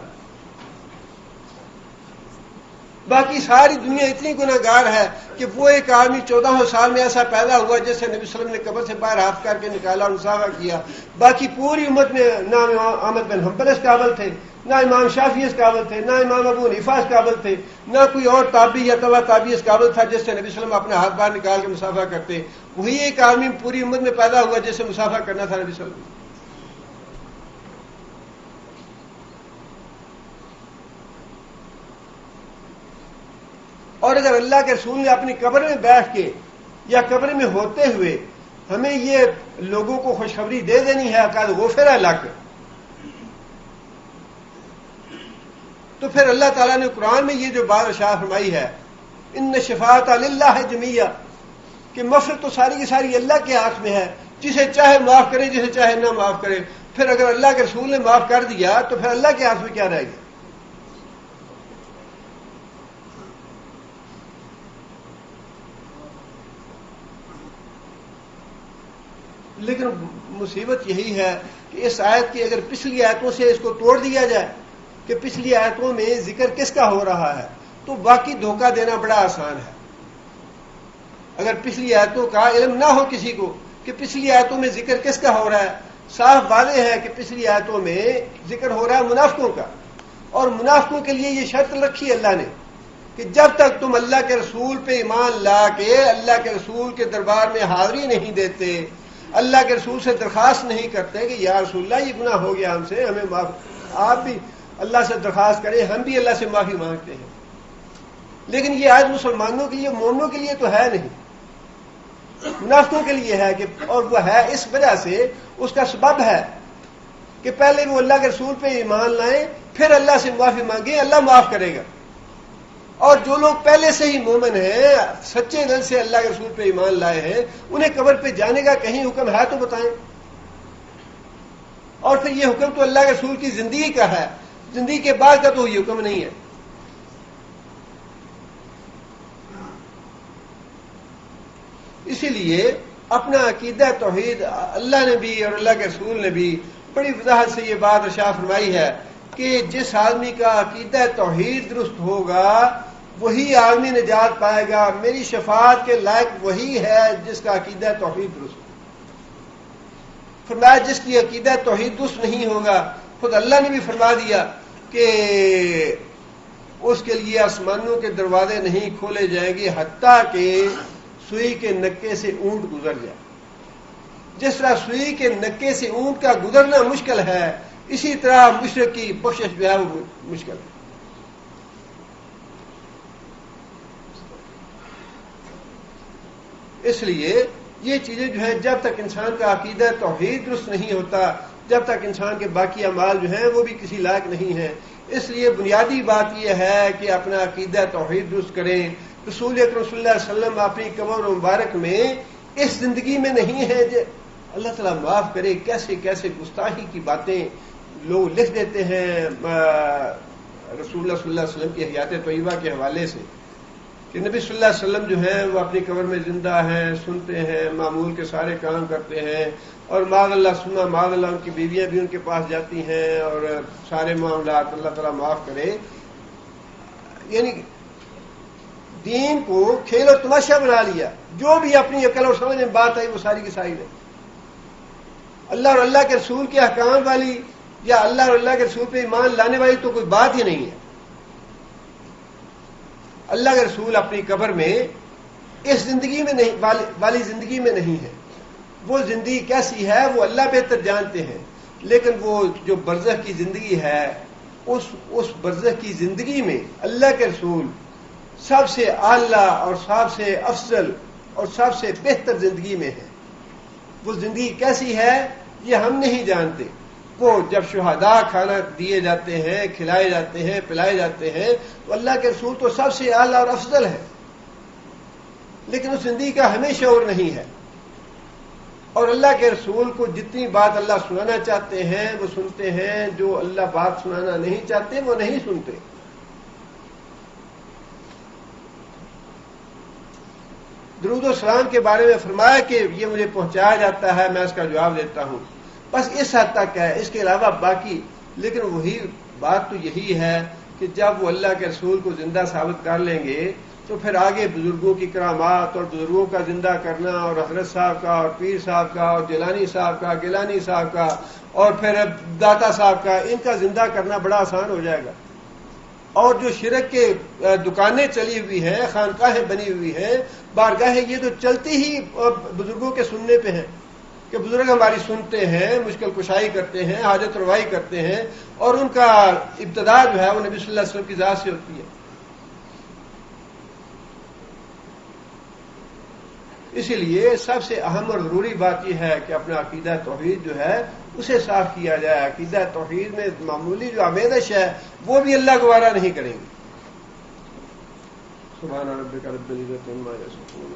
Speaker 2: باقی ساری دنیا اتنی گناہگار ہے کہ وہ ایک آدمی 1400 سال میں ایسا پیدا ہوا جیسے نبی صلی اللہ علیہ وسلم نے قبر سے باہر ہاتھ کر کے نکالا اور مصافحہ کیا. باقی پوری امت میں نہ امام احمد بن حنبل اس قابل تھے، نہ امام شافعی اس قابل تھے، نہ امام ابو حنیفہ اس قابل تھے، نہ کوئی اور تابعی یا تبع تابعی اس قابل تھا جس سے نبی صلی اللہ علیہ وسلم اپنے ہاتھ باہر نکال کے مصافحہ کرتے. وہی ایک آدمی پوری امت میں پیدا ہوا جیسے مصافحہ کرنا تھا نبی صلی اللہ علیہ وسلم. اور اگر اللہ کے رسول نے اپنی قبر میں بیٹھ کے یا قبر میں ہوتے ہوئے ہمیں یہ لوگوں کو خوشخبری دے دینی ہے کہ غفر لک، تو پھر اللہ تعالیٰ نے قرآن میں یہ جو بات ارشاد فرمائی ہے ان شفاعت للہ جمیعہ، کہ مغفرت تو ساری کی ساری اللہ کے ہاتھ میں ہے، جسے چاہے معاف کرے جسے چاہے نہ معاف کرے. پھر اگر اللہ کے رسول نے معاف کر دیا تو پھر اللہ کے ہاتھ میں کیا رہے گا؟ لیکن مصیبت یہی ہے کہ اس آیت کی اگر پچھلی آیتوں سے اس کو توڑ دیا جائے کہ پچھلی آیتوں میں ذکر کس کا ہو رہا ہے تو باقی دھوکہ دینا بڑا آسان ہے. اگر پچھلی آیتوں کا علم نہ ہو کسی کو کہ پچھلی آیتوں میں ذکر کس کا ہو رہا ہے، صاف واضح ہے کہ پچھلی آیتوں میں ذکر ہو رہا ہے منافقوں کا، اور منافقوں کے لیے یہ شرط رکھی اللہ نے کہ جب تک تم اللہ کے رسول پہ ایمان لا کے اللہ کے رسول کے دربار میں حاضری نہیں دیتے، اللہ کے رسول سے درخواست نہیں کرتے کہ یا رسول اللہ یہ گناہ ہو گیا ہم سے، ہمیں معاف، آپ بھی اللہ سے درخواست کریں، ہم بھی اللہ سے معافی مانگتے ہیں. لیکن یہ آج مسلمانوں کے لیے، مومنوں کے لیے تو ہے نہیں، منافقوں کے لیے ہے کہ، اور وہ ہے اس وجہ سے، اس کا سبب ہے کہ پہلے وہ اللہ کے رسول پہ ایمان لائیں، پھر اللہ سے معافی مانگیں، اللہ معاف کرے گا. اور جو لوگ پہلے سے ہی مومن ہیں، سچے دل سے اللہ کے رسول پہ ایمان لائے ہیں، انہیں قبر پہ جانے کا کہیں حکم ہے تو بتائیں. اور پھر یہ حکم تو اللہ کے رسول کی زندگی کا ہے، زندگی کے بعد کا تو یہ حکم نہیں ہے. اسی لیے اپنا عقیدہ توحید اللہ نے بھی اور اللہ کے رسول نے بھی بڑی وضاحت سے یہ بات ارشاد فرمائی ہے کہ جس آدمی کا عقیدہ توحید درست ہوگا وہی آدمی نجات پائے گا. میری شفاعت کے لائق وہی ہے جس کا عقیدہ توحید درست ہو. فرمایا جس کی عقیدہ توحید درست نہیں ہوگا، خود اللہ نے بھی فرما دیا کہ اس کے لیے آسمانوں کے دروازے نہیں کھولے جائیں گے حتیٰ کہ سوئی کے نکے سے اونٹ گزر جائے. جس طرح سوئی کے نکے سے اونٹ کا گزرنا مشکل ہے، اسی طرح مشرک کی بخشش جو ہے وہ مشکل ہے. اس لیے یہ چیزیں جو ہیں جب تک انسان کا عقیدہ توحید درست نہیں ہوتا، جب تک انسان کے باقی اعمال جو ہیں وہ بھی کسی لائق نہیں ہیں. اس لیے بنیادی بات یہ ہے کہ اپنا عقیدہ توحید درست کریں. رسول اکرم صلی اللہ علیہ وسلم اپنی قبر مبارک میں اس زندگی میں نہیں ہے. اللہ تعالیٰ معاف کرے کیسے کیسے گستاخی کی باتیں لوگ لکھ دیتے ہیں رسول اللہ صلی اللہ علیہ وسلم کی حیات طیبہ کے حوالے سے کہ نبی صلی اللہ علیہ وسلم جو ہیں وہ اپنی قبر میں زندہ ہیں، سنتے ہیں، معمول کے سارے کام کرتے ہیں، اور معاذ اللہ سننا معاذ اللہ ان کی بیویاں بھی ان کے پاس جاتی ہیں اور سارے معاملات اللہ تعالیٰ معاف کرے. یعنی دین کو کھیل اور تماشا بنا لیا. جو بھی اپنی عقل اور سمجھ میں بات آئی وہ ساری کی ساری نہیں. اللہ اور اللہ کے رسول کے احکام والی یا اللہ اور اللہ کے رسول پہ ایمان لانے والی تو کوئی بات ہی نہیں ہے. اللہ کے رسول اپنی قبر میں اس زندگی میں نہیں والی زندگی میں نہیں ہے. وہ زندگی کیسی ہے وہ اللہ بہتر جانتے ہیں، لیکن وہ جو برزخ کی زندگی ہے اس برزخ کی زندگی میں اللہ کے رسول سب سے اعلیٰ اور سب سے افضل اور سب سے بہتر زندگی میں ہے. وہ زندگی کیسی ہے یہ ہم نہیں جانتے. وہ جب شہداء کھانا دیے جاتے ہیں، کھلائے جاتے ہیں، پلائے جاتے ہیں تو اللہ کے رسول تو سب سے اعلیٰ اور افضل ہے، لیکن اس زندگی کا ہمیں شعور نہیں ہے. اور اللہ کے رسول کو جتنی بات اللہ سنانا چاہتے ہیں وہ سنتے ہیں، جو اللہ بات سنانا نہیں چاہتے وہ نہیں سنتے. درود و سلام کے بارے میں فرمایا کہ یہ مجھے پہنچایا جاتا ہے، میں اس کا جواب دیتا ہوں، بس اس حد تک ہے، اس کے علاوہ باقی. لیکن وہی بات تو یہی ہے کہ جب وہ اللہ کے رسول کو زندہ ثابت کر لیں گے تو پھر آگے بزرگوں کی کرامات اور بزرگوں کا زندہ کرنا اور حضرت صاحب کا اور پیر صاحب کا اور جیلانی صاحب کا گیلانی صاحب کا اور پھر داتا صاحب کا، ان کا زندہ کرنا بڑا آسان ہو جائے گا. اور جو شرک کے دکانیں چلی ہوئی ہیں، خانقاہیں بنی ہوئی ہیں، بارگاہیں، یہ تو چلتی ہی بزرگوں کے سننے پہ ہیں کہ بزرگ ہماری سنتے ہیں، مشکل کشائی کرتے ہیں، حاجت روائی کرتے ہیں، اور ان کا ابتدا جو ہے وہ نبی صلی اللہ علیہ وسلم کی ذات سے ہوتی ہے. اسی لیے سب سے اہم اور ضروری بات یہ ہے کہ اپنا عقیدہ توحید جو ہے اسے صاف کیا جائے. عقیدہ توحید میں معمولی جو آمیزش ہے وہ بھی اللہ گوارا نہیں کریں گے. سبحان ربک رب العزت عما یصفون.